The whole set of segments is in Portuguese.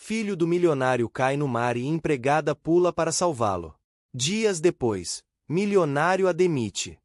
filho do milionário cai no mar e empregada pula para salvá-lo. Dias depois, milionário a demite.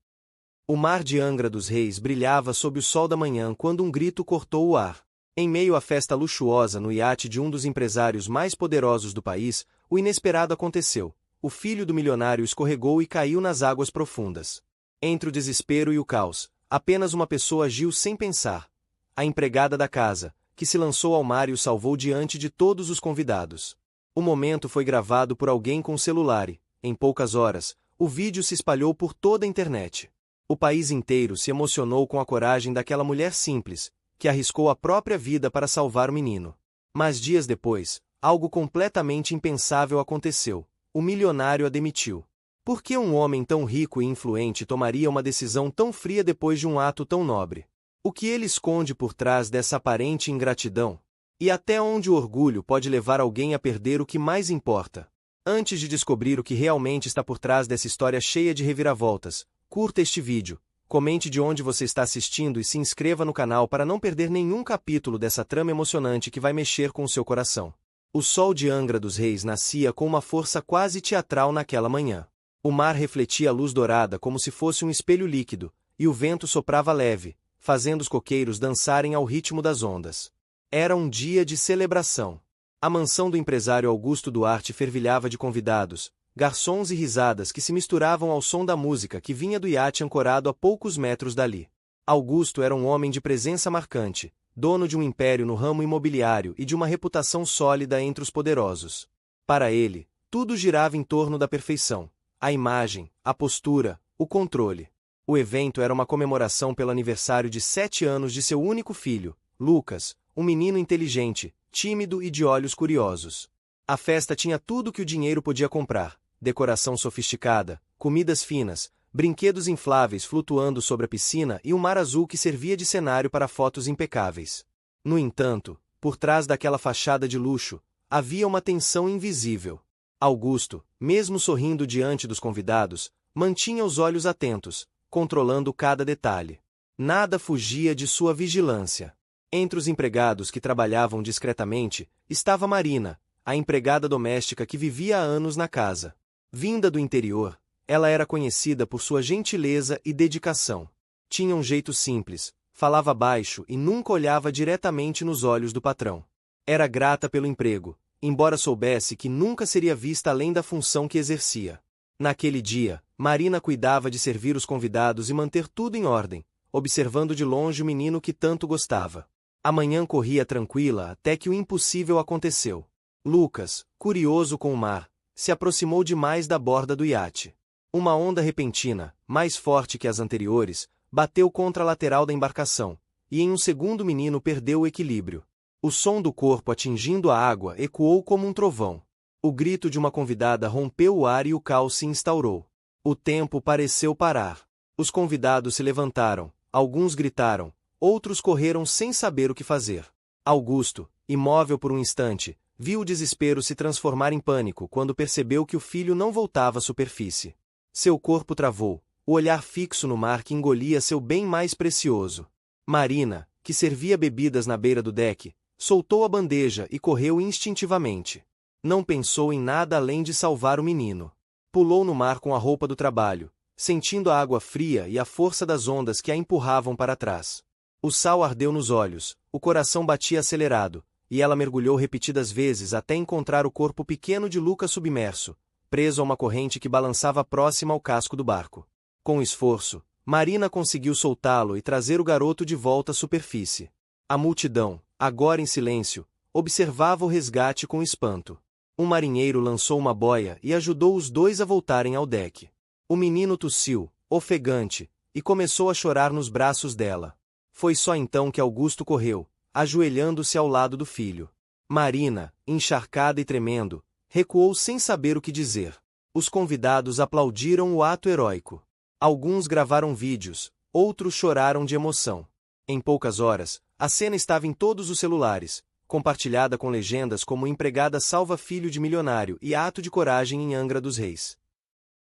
O mar de Angra dos Reis brilhava sob o sol da manhã quando um grito cortou o ar. Em meio à festa luxuosa no iate de um dos empresários mais poderosos do país, o inesperado aconteceu. O filho do milionário escorregou e caiu nas águas profundas. Entre o desespero e o caos, apenas uma pessoa agiu sem pensar. A empregada da casa, que se lançou ao mar e o salvou diante de todos os convidados. O momento foi gravado por alguém com celular e, em poucas horas, o vídeo se espalhou por toda a internet. O país inteiro se emocionou com a coragem daquela mulher simples, que arriscou a própria vida para salvar o menino. Mas dias depois, algo completamente impensável aconteceu. O milionário a demitiu. Por que um homem tão rico e influente tomaria uma decisão tão fria depois de um ato tão nobre? O que ele esconde por trás dessa aparente ingratidão? E até onde o orgulho pode levar alguém a perder o que mais importa? Antes de descobrir o que realmente está por trás dessa história cheia de reviravoltas, curta este vídeo, comente de onde você está assistindo e se inscreva no canal para não perder nenhum capítulo dessa trama emocionante que vai mexer com o seu coração. O sol de Angra dos Reis nascia com uma força quase teatral naquela manhã. O mar refletia a luz dourada como se fosse um espelho líquido, e o vento soprava leve, fazendo os coqueiros dançarem ao ritmo das ondas. Era um dia de celebração. A mansão do empresário Augusto Duarte fervilhava de convidados, garçons e risadas que se misturavam ao som da música que vinha do iate ancorado a poucos metros dali. Augusto era um homem de presença marcante, dono de um império no ramo imobiliário e de uma reputação sólida entre os poderosos. Para ele, tudo girava em torno da perfeição: a imagem, a postura, o controle. O evento era uma comemoração pelo aniversário de 7 anos de seu único filho, Lucas, um menino inteligente, tímido e de olhos curiosos. A festa tinha tudo que o dinheiro podia comprar: decoração sofisticada, comidas finas, brinquedos infláveis flutuando sobre a piscina e um mar azul que servia de cenário para fotos impecáveis. No entanto, por trás daquela fachada de luxo, havia uma tensão invisível. Augusto, mesmo sorrindo diante dos convidados, mantinha os olhos atentos, controlando cada detalhe. Nada fugia de sua vigilância. Entre os empregados que trabalhavam discretamente, estava Marina, a empregada doméstica que vivia há anos na casa. Vinda do interior, ela era conhecida por sua gentileza e dedicação. Tinha um jeito simples, falava baixo e nunca olhava diretamente nos olhos do patrão. Era grata pelo emprego, embora soubesse que nunca seria vista além da função que exercia. Naquele dia, Marina cuidava de servir os convidados e manter tudo em ordem, observando de longe o menino que tanto gostava. A manhã corria tranquila até que o impossível aconteceu. Lucas, curioso com o mar, se aproximou demais da borda do iate. Uma onda repentina, mais forte que as anteriores, bateu contra a lateral da embarcação, e em um segundo o menino perdeu o equilíbrio. O som do corpo atingindo a água ecoou como um trovão. O grito de uma convidada rompeu o ar e o caos se instaurou. O tempo pareceu parar. Os convidados se levantaram, alguns gritaram, outros correram sem saber o que fazer. Augusto, imóvel por um instante, viu o desespero se transformar em pânico quando percebeu que o filho não voltava à superfície. Seu corpo travou, o olhar fixo no mar que engolia seu bem mais precioso. Marina, que servia bebidas na beira do deck, soltou a bandeja e correu instintivamente. Não pensou em nada além de salvar o menino. Pulou no mar com a roupa do trabalho, sentindo a água fria e a força das ondas que a empurravam para trás. O sal ardeu nos olhos, o coração batia acelerado, e ela mergulhou repetidas vezes até encontrar o corpo pequeno de Lucas submerso, preso a uma corrente que balançava próxima ao casco do barco. Com esforço, Marina conseguiu soltá-lo e trazer o garoto de volta à superfície. A multidão, agora em silêncio, observava o resgate com espanto. Um marinheiro lançou uma boia e ajudou os dois a voltarem ao deck. O menino tossiu, ofegante, e começou a chorar nos braços dela. Foi só então que Augusto correu, ajoelhando-se ao lado do filho. Marina, encharcada e tremendo, recuou sem saber o que dizer. Os convidados aplaudiram o ato heróico. Alguns gravaram vídeos, outros choraram de emoção. Em poucas horas, a cena estava em todos os celulares, compartilhada com legendas como "Empregada salva filho de milionário" e "Ato de coragem em Angra dos Reis".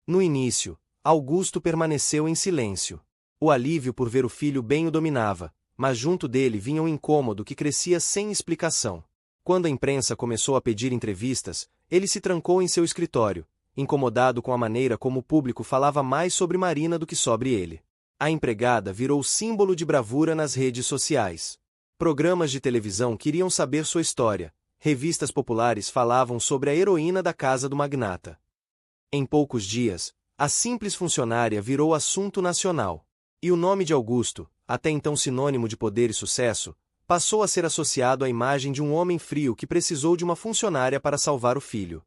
No início, Augusto permaneceu em silêncio. O alívio por ver o filho bem o dominava, mas junto dele vinha um incômodo que crescia sem explicação. Quando a imprensa começou a pedir entrevistas, ele se trancou em seu escritório, incomodado com a maneira como o público falava mais sobre Marina do que sobre ele. A empregada virou símbolo de bravura nas redes sociais. Programas de televisão queriam saber sua história, revistas populares falavam sobre a heroína da casa do magnata. Em poucos dias, a simples funcionária virou assunto nacional. E o nome de Augusto, até então sinônimo de poder e sucesso, passou a ser associado à imagem de um homem frio que precisou de uma funcionária para salvar o filho.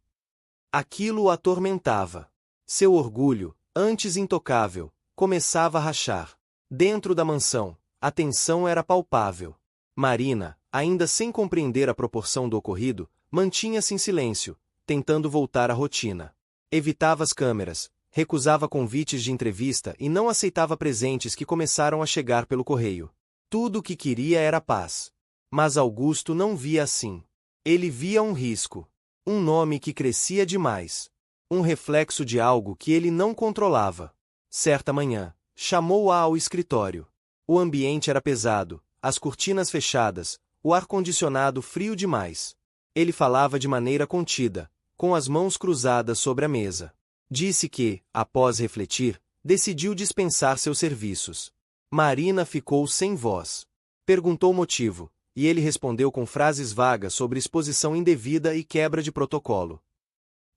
Aquilo o atormentava. Seu orgulho, antes intocável, começava a rachar. Dentro da mansão, a tensão era palpável. Marina, ainda sem compreender a proporção do ocorrido, mantinha-se em silêncio, tentando voltar à rotina. Evitava as câmeras, recusava convites de entrevista e não aceitava presentes que começaram a chegar pelo correio. Tudo o que queria era paz. Mas Augusto não via assim. Ele via um risco. Um nome que crescia demais. Um reflexo de algo que ele não controlava. Certa manhã, chamou-a ao escritório. O ambiente era pesado, as cortinas fechadas, o ar-condicionado frio demais. Ele falava de maneira contida, com as mãos cruzadas sobre a mesa. Disse que, após refletir, decidiu dispensar seus serviços. Marina ficou sem voz. Perguntou o motivo, e ele respondeu com frases vagas sobre exposição indevida e quebra de protocolo.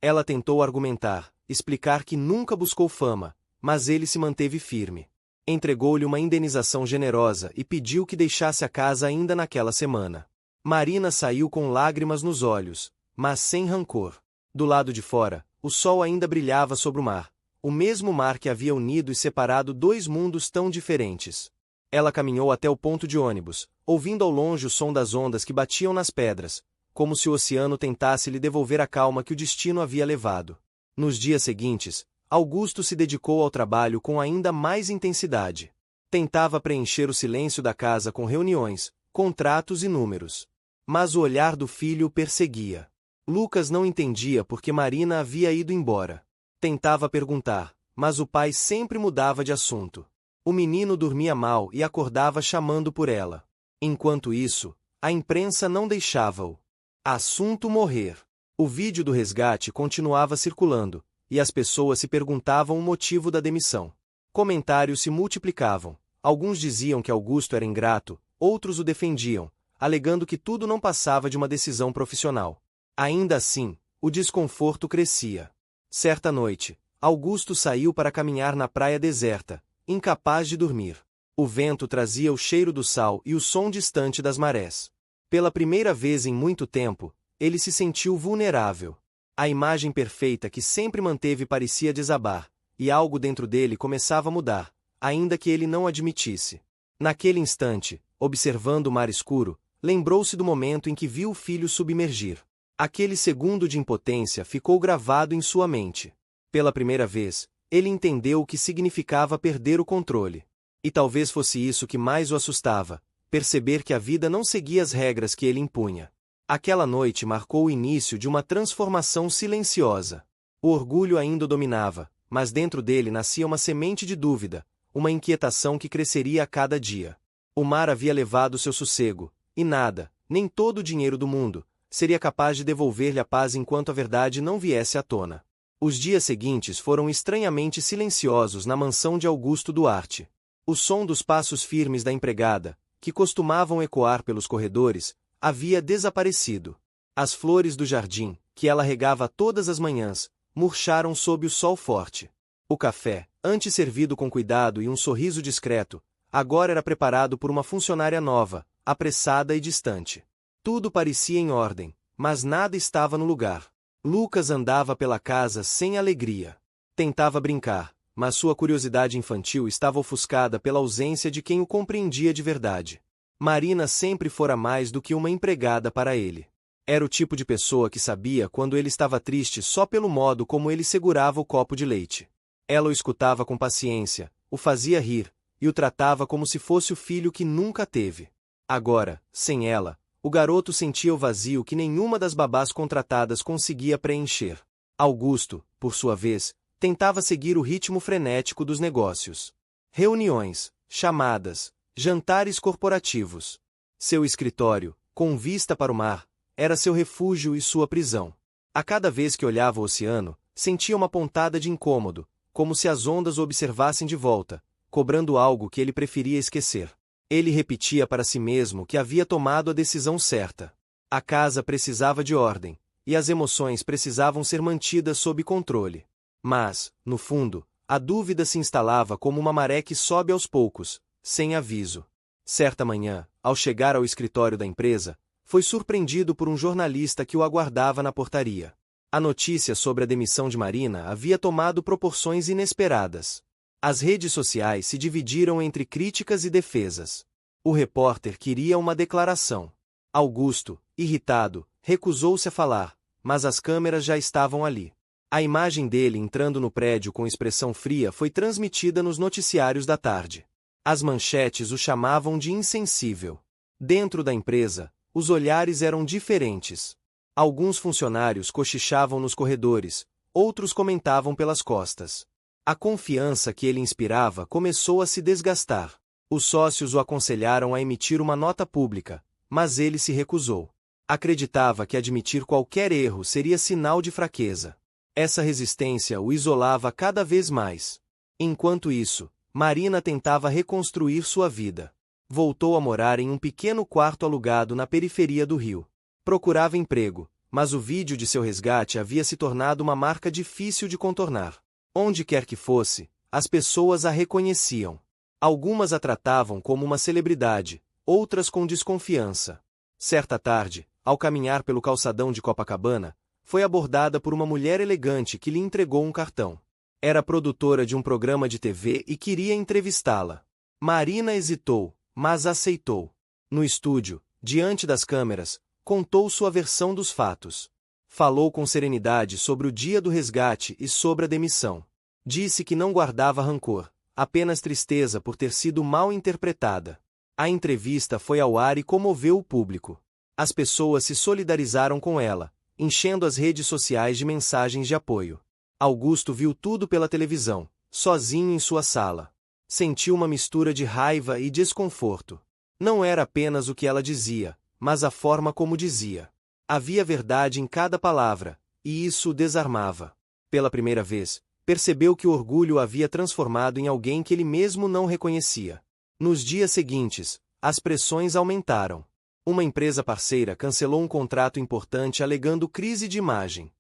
Ela tentou argumentar, explicar que nunca buscou fama, mas ele se manteve firme. Entregou-lhe uma indenização generosa e pediu que deixasse a casa ainda naquela semana. Marina saiu com lágrimas nos olhos, mas sem rancor. Do lado de fora, o sol ainda brilhava sobre o mar, o mesmo mar que havia unido e separado dois mundos tão diferentes. Ela caminhou até o ponto de ônibus, ouvindo ao longe o som das ondas que batiam nas pedras, como se o oceano tentasse lhe devolver a calma que o destino havia levado. Nos dias seguintes, Augusto se dedicou ao trabalho com ainda mais intensidade. Tentava preencher o silêncio da casa com reuniões, contratos e números. Mas o olhar do filho o perseguia. Lucas não entendia por que Marina havia ido embora. Tentava perguntar, mas o pai sempre mudava de assunto. O menino dormia mal e acordava chamando por ela. Enquanto isso, a imprensa não deixava-o assunto morrer. O vídeo do resgate continuava circulando, e as pessoas se perguntavam o motivo da demissão. Comentários se multiplicavam. Alguns diziam que Augusto era ingrato, outros o defendiam, alegando que tudo não passava de uma decisão profissional. Ainda assim, o desconforto crescia. Certa noite, Augusto saiu para caminhar na praia deserta, incapaz de dormir. O vento trazia o cheiro do sal e o som distante das marés. Pela primeira vez em muito tempo, ele se sentiu vulnerável. A imagem perfeita que sempre manteve parecia desabar, e algo dentro dele começava a mudar, ainda que ele não admitisse. Naquele instante, observando o mar escuro, lembrou-se do momento em que viu o filho submergir. Aquele segundo de impotência ficou gravado em sua mente. Pela primeira vez, ele entendeu o que significava perder o controle. E talvez fosse isso que mais o assustava, perceber que a vida não seguia as regras que ele impunha. Aquela noite marcou o início de uma transformação silenciosa. O orgulho ainda o dominava, mas dentro dele nascia uma semente de dúvida, uma inquietação que cresceria a cada dia. O mar havia levado seu sossego, e nada, nem todo o dinheiro do mundo, seria capaz de devolver-lhe a paz enquanto a verdade não viesse à tona. Os dias seguintes foram estranhamente silenciosos na mansão de Augusto Duarte. O som dos passos firmes da empregada, que costumavam ecoar pelos corredores, havia desaparecido. As flores do jardim, que ela regava todas as manhãs, murcharam sob o sol forte. O café, antes servido com cuidado e um sorriso discreto, agora era preparado por uma funcionária nova, apressada e distante. Tudo parecia em ordem, mas nada estava no lugar. Lucas andava pela casa sem alegria. Tentava brincar, mas sua curiosidade infantil estava ofuscada pela ausência de quem o compreendia de verdade. Marina sempre fora mais do que uma empregada para ele. Era o tipo de pessoa que sabia quando ele estava triste só pelo modo como ele segurava o copo de leite. Ela o escutava com paciência, o fazia rir, e o tratava como se fosse o filho que nunca teve. Agora, sem ela, o garoto sentia o vazio que nenhuma das babás contratadas conseguia preencher. Augusto, por sua vez, tentava seguir o ritmo frenético dos negócios. Reuniões, chamadas, jantares corporativos. Seu escritório, com vista para o mar, era seu refúgio e sua prisão. A cada vez que olhava o oceano, sentia uma pontada de incômodo, como se as ondas o observassem de volta, cobrando algo que ele preferia esquecer. Ele repetia para si mesmo que havia tomado a decisão certa. A casa precisava de ordem, e as emoções precisavam ser mantidas sob controle. Mas, no fundo, a dúvida se instalava como uma maré que sobe aos poucos, sem aviso. Certa manhã, ao chegar ao escritório da empresa, foi surpreendido por um jornalista que o aguardava na portaria. A notícia sobre a demissão de Marina havia tomado proporções inesperadas. As redes sociais se dividiram entre críticas e defesas. O repórter queria uma declaração. Augusto, irritado, recusou-se a falar, mas as câmeras já estavam ali. A imagem dele entrando no prédio com expressão fria foi transmitida nos noticiários da tarde. As manchetes o chamavam de insensível. Dentro da empresa, os olhares eram diferentes. Alguns funcionários cochichavam nos corredores, outros comentavam pelas costas. A confiança que ele inspirava começou a se desgastar. Os sócios o aconselharam a emitir uma nota pública, mas ele se recusou. Acreditava que admitir qualquer erro seria sinal de fraqueza. Essa resistência o isolava cada vez mais. Enquanto isso, Marina tentava reconstruir sua vida. Voltou a morar em um pequeno quarto alugado na periferia do Rio. Procurava emprego, mas o vídeo de seu resgate havia se tornado uma marca difícil de contornar. Onde quer que fosse, as pessoas a reconheciam. Algumas a tratavam como uma celebridade, outras com desconfiança. Certa tarde, ao caminhar pelo calçadão de Copacabana, foi abordada por uma mulher elegante que lhe entregou um cartão. Era produtora de um programa de TV e queria entrevistá-la. Marina hesitou, mas aceitou. No estúdio, diante das câmeras, contou sua versão dos fatos. Falou com serenidade sobre o dia do resgate e sobre a demissão. Disse que não guardava rancor, apenas tristeza por ter sido mal interpretada. A entrevista foi ao ar e comoveu o público. As pessoas se solidarizaram com ela, enchendo as redes sociais de mensagens de apoio. Augusto viu tudo pela televisão, sozinho em sua sala. Sentiu uma mistura de raiva e desconforto. Não era apenas o que ela dizia, mas a forma como dizia. Havia verdade em cada palavra, e isso o desarmava. Pela primeira vez, percebeu que o orgulho o havia transformado em alguém que ele mesmo não reconhecia. Nos dias seguintes, as pressões aumentaram. Uma empresa parceira cancelou um contrato importante alegando crise de imagem.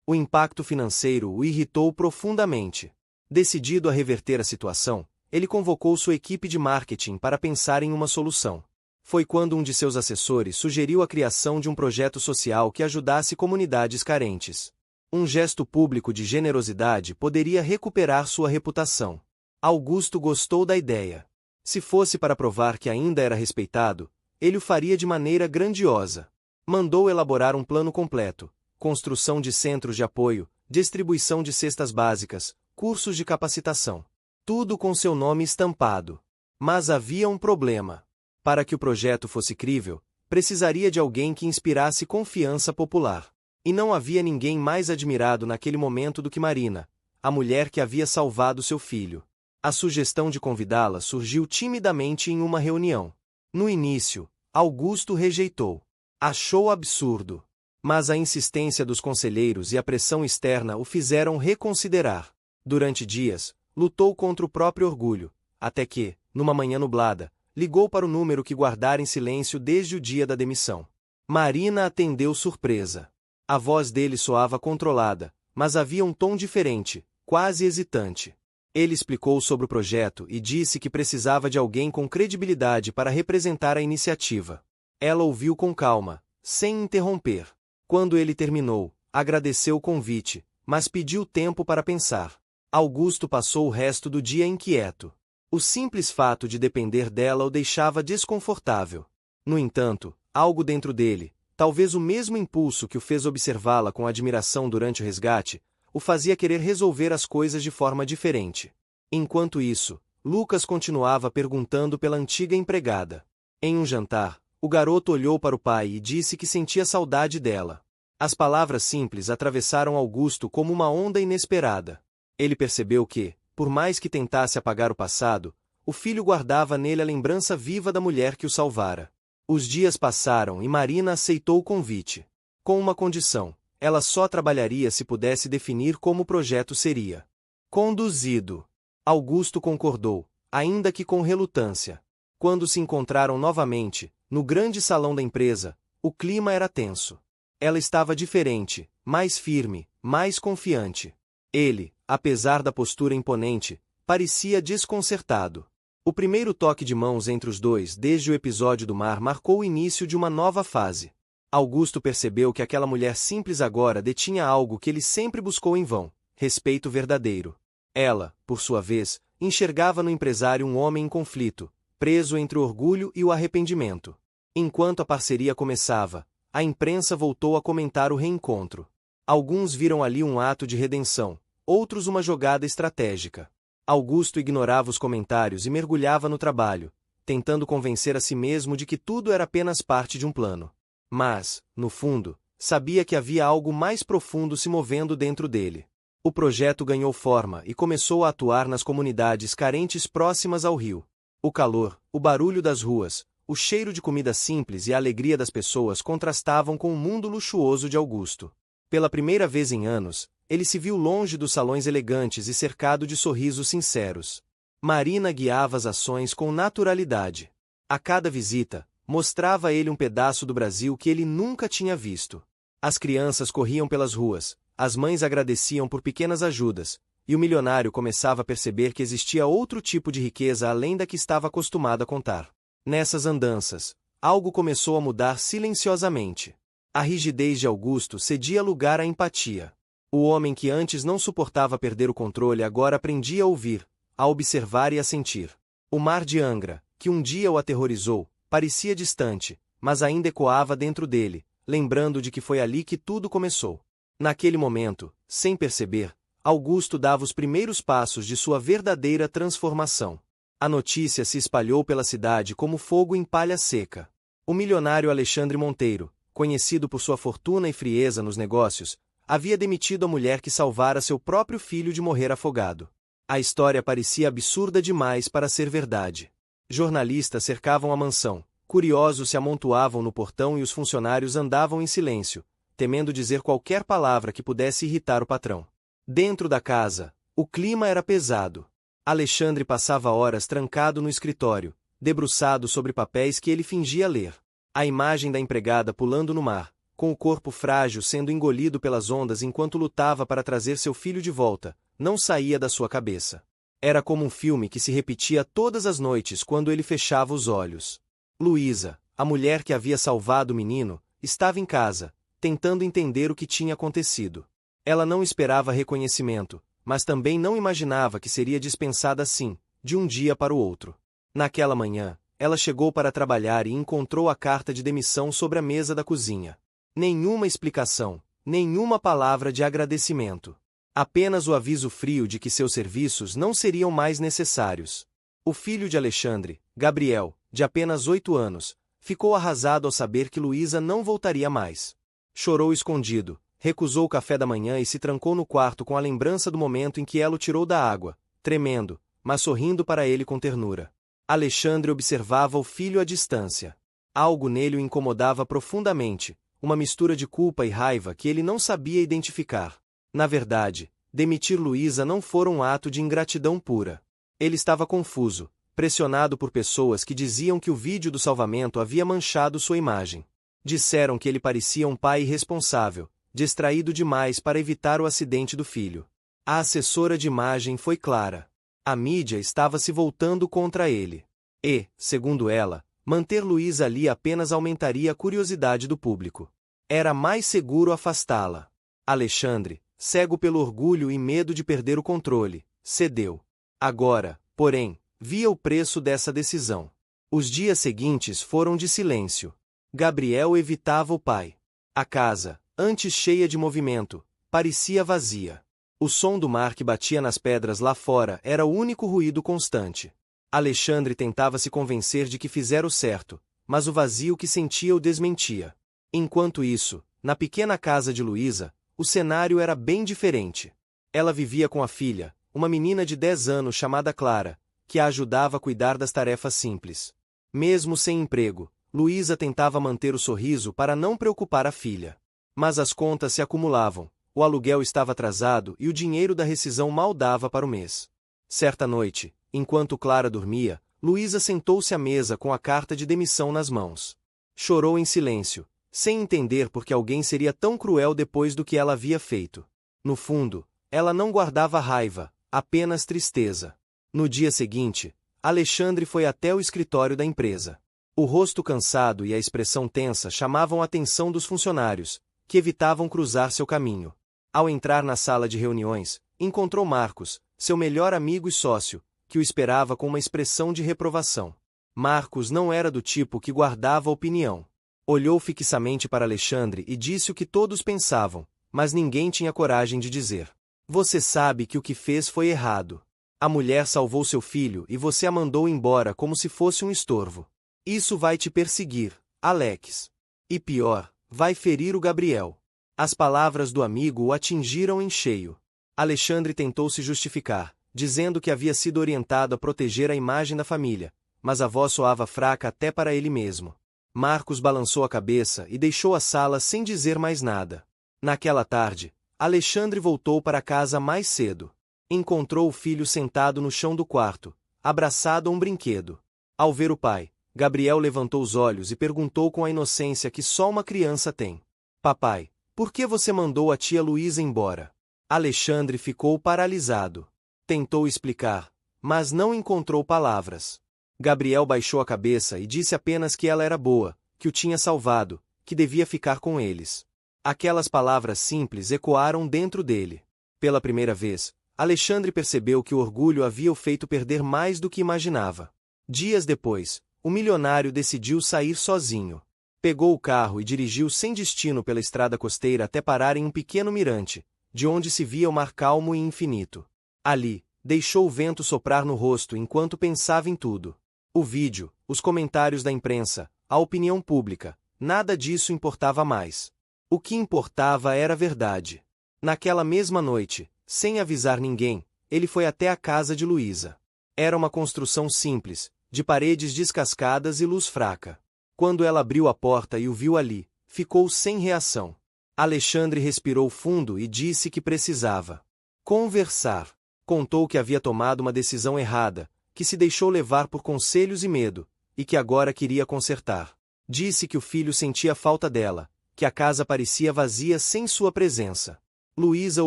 O impacto financeiro o irritou profundamente. Decidido a reverter a situação, ele convocou sua equipe de marketing para pensar em uma solução. Foi quando um de seus assessores sugeriu a criação de um projeto social que ajudasse comunidades carentes. Um gesto público de generosidade poderia recuperar sua reputação. Augusto gostou da ideia. Se fosse para provar que ainda era respeitado, ele o faria de maneira grandiosa. Mandou elaborar um plano completo: construção de centros de apoio, distribuição de cestas básicas, cursos de capacitação. Tudo com seu nome estampado. Mas havia um problema. Para que o projeto fosse crível, precisaria de alguém que inspirasse confiança popular. E não havia ninguém mais admirado naquele momento do que Marina, a mulher que havia salvado seu filho. A sugestão de convidá-la surgiu timidamente em uma reunião. No início, Augusto rejeitou. Achou absurdo. Mas a insistência dos conselheiros e a pressão externa o fizeram reconsiderar. Durante dias, lutou contra o próprio orgulho, até que, numa manhã nublada, ligou para o número que guardara em silêncio desde o dia da demissão. Marina atendeu surpresa. A voz dele soava controlada, mas havia um tom diferente, quase hesitante. Ele explicou sobre o projeto e disse que precisava de alguém com credibilidade para representar a iniciativa. Ela ouviu com calma, sem interromper. Quando ele terminou, agradeceu o convite, mas pediu tempo para pensar. Augusto passou o resto do dia inquieto. O simples fato de depender dela o deixava desconfortável. No entanto, algo dentro dele, talvez o mesmo impulso que o fez observá-la com admiração durante o resgate, o fazia querer resolver as coisas de forma diferente. Enquanto isso, Lucas continuava perguntando pela antiga empregada. Em um jantar, o garoto olhou para o pai e disse que sentia saudade dela. As palavras simples atravessaram Augusto como uma onda inesperada. Ele percebeu que, por mais que tentasse apagar o passado, o filho guardava nele a lembrança viva da mulher que o salvara. Os dias passaram e Marina aceitou o convite. Com uma condição: ela só trabalharia se pudesse definir como o projeto seria conduzido. Augusto concordou, ainda que com relutância. Quando se encontraram novamente, no grande salão da empresa, o clima era tenso. Ela estava diferente, mais firme, mais confiante. Ele, apesar da postura imponente, parecia desconcertado. O primeiro toque de mãos entre os dois desde o episódio do mar marcou o início de uma nova fase. Augusto percebeu que aquela mulher simples agora detinha algo que ele sempre buscou em vão: respeito verdadeiro. Ela, por sua vez, enxergava no empresário um homem em conflito, preso entre o orgulho e o arrependimento. Enquanto a parceria começava, a imprensa voltou a comentar o reencontro. Alguns viram ali um ato de redenção, outros uma jogada estratégica. Augusto ignorava os comentários e mergulhava no trabalho, tentando convencer a si mesmo de que tudo era apenas parte de um plano. Mas, no fundo, sabia que havia algo mais profundo se movendo dentro dele. O projeto ganhou forma e começou a atuar nas comunidades carentes próximas ao rio. O calor, o barulho das ruas, o cheiro de comida simples e a alegria das pessoas contrastavam com o mundo luxuoso de Augusto. Pela primeira vez em anos, ele se viu longe dos salões elegantes e cercado de sorrisos sinceros. Marina guiava as ações com naturalidade. A cada visita, mostrava a ele um pedaço do Brasil que ele nunca tinha visto. As crianças corriam pelas ruas, as mães agradeciam por pequenas ajudas, e o milionário começava a perceber que existia outro tipo de riqueza além da que estava acostumado a contar. Nessas andanças, algo começou a mudar silenciosamente. A rigidez de Augusto cedia lugar à empatia. O homem que antes não suportava perder o controle agora aprendia a ouvir, a observar e a sentir. O mar de Angra, que um dia o aterrorizou, parecia distante, mas ainda ecoava dentro dele, lembrando de que foi ali que tudo começou. Naquele momento, sem perceber, Augusto dava os primeiros passos de sua verdadeira transformação. A notícia se espalhou pela cidade como fogo em palha seca. O milionário Alexandre Monteiro, conhecido por sua fortuna e frieza nos negócios, havia demitido a mulher que salvara seu próprio filho de morrer afogado. A história parecia absurda demais para ser verdade. Jornalistas cercavam a mansão, curiosos se amontoavam no portão e os funcionários andavam em silêncio, temendo dizer qualquer palavra que pudesse irritar o patrão. Dentro da casa, o clima era pesado. Alexandre passava horas trancado no escritório, debruçado sobre papéis que ele fingia ler. A imagem da empregada pulando no mar, com o corpo frágil sendo engolido pelas ondas enquanto lutava para trazer seu filho de volta, não saía da sua cabeça. Era como um filme que se repetia todas as noites quando ele fechava os olhos. Luísa, a mulher que havia salvado o menino, estava em casa, tentando entender o que tinha acontecido. Ela não esperava reconhecimento, mas também não imaginava que seria dispensada assim, de um dia para o outro. Naquela manhã, ela chegou para trabalhar e encontrou a carta de demissão sobre a mesa da cozinha. Nenhuma explicação, nenhuma palavra de agradecimento. Apenas o aviso frio de que seus serviços não seriam mais necessários. O filho de Alexandre, Gabriel, de apenas 8 anos, ficou arrasado ao saber que Luísa não voltaria mais. Chorou escondido, recusou o café da manhã e se trancou no quarto com a lembrança do momento em que ela o tirou da água, tremendo, mas sorrindo para ele com ternura. Alexandre observava o filho à distância. Algo nele o incomodava profundamente, uma mistura de culpa e raiva que ele não sabia identificar. Na verdade, demitir Luísa não fora um ato de ingratidão pura. Ele estava confuso, pressionado por pessoas que diziam que o vídeo do salvamento havia manchado sua imagem. Disseram que ele parecia um pai irresponsável, distraído demais para evitar o acidente do filho. A assessora de imagem foi clara. A mídia estava se voltando contra ele. E, segundo ela, manter Luísa ali apenas aumentaria a curiosidade do público. Era mais seguro afastá-la. Alexandre, cego pelo orgulho e medo de perder o controle, cedeu. Agora, porém, via o preço dessa decisão. Os dias seguintes foram de silêncio. Gabriel evitava o pai. A casa, antes cheia de movimento, parecia vazia. O som do mar que batia nas pedras lá fora era o único ruído constante. Alexandre tentava se convencer de que fizera o certo, mas o vazio que sentia o desmentia. Enquanto isso, na pequena casa de Luísa, o cenário era bem diferente. Ela vivia com a filha, uma menina de 10 anos chamada Clara, que a ajudava a cuidar das tarefas simples. Mesmo sem emprego, Luísa tentava manter o sorriso para não preocupar a filha. Mas as contas se acumulavam, o aluguel estava atrasado e o dinheiro da rescisão mal dava para o mês. Certa noite, enquanto Clara dormia, Luísa sentou-se à mesa com a carta de demissão nas mãos. Chorou em silêncio, sem entender por que alguém seria tão cruel depois do que ela havia feito. No fundo, ela não guardava raiva, apenas tristeza. No dia seguinte, Alexandre foi até o escritório da empresa. O rosto cansado e a expressão tensa chamavam a atenção dos funcionários, que evitavam cruzar seu caminho. Ao entrar na sala de reuniões, encontrou Marcos, seu melhor amigo e sócio, que o esperava com uma expressão de reprovação. Marcos não era do tipo que guardava opinião. Olhou fixamente para Alexandre e disse o que todos pensavam, mas ninguém tinha coragem de dizer. Você sabe que o que fez foi errado. A mulher salvou seu filho e você a mandou embora como se fosse um estorvo. Isso vai te perseguir, Alex. E pior, vai ferir o Gabriel. As palavras do amigo o atingiram em cheio. Alexandre tentou se justificar, dizendo que havia sido orientado a proteger a imagem da família, mas a voz soava fraca até para ele mesmo. Marcos balançou a cabeça e deixou a sala sem dizer mais nada. Naquela tarde, Alexandre voltou para casa mais cedo. Encontrou o filho sentado no chão do quarto, abraçado a um brinquedo. Ao ver o pai, Gabriel levantou os olhos e perguntou com a inocência que só uma criança tem. Papai, por que você mandou a tia Luísa embora? Alexandre ficou paralisado. Tentou explicar, mas não encontrou palavras. Gabriel baixou a cabeça e disse apenas que ela era boa, que o tinha salvado, que devia ficar com eles. Aquelas palavras simples ecoaram dentro dele. Pela primeira vez, Alexandre percebeu que o orgulho havia o feito perder mais do que imaginava. Dias depois, o milionário decidiu sair sozinho. Pegou o carro e dirigiu sem destino pela estrada costeira até parar em um pequeno mirante, de onde se via o mar calmo e infinito. Ali, deixou o vento soprar no rosto enquanto pensava em tudo. O vídeo, os comentários da imprensa, a opinião pública, nada disso importava mais. O que importava era a verdade. Naquela mesma noite, sem avisar ninguém, ele foi até a casa de Luísa. Era uma construção simples, de paredes descascadas e luz fraca. Quando ela abriu a porta e o viu ali, ficou sem reação. Alexandre respirou fundo e disse que precisava conversar. Contou que havia tomado uma decisão errada, que se deixou levar por conselhos e medo, e que agora queria consertar. Disse que o filho sentia falta dela, que a casa parecia vazia sem sua presença. Luísa o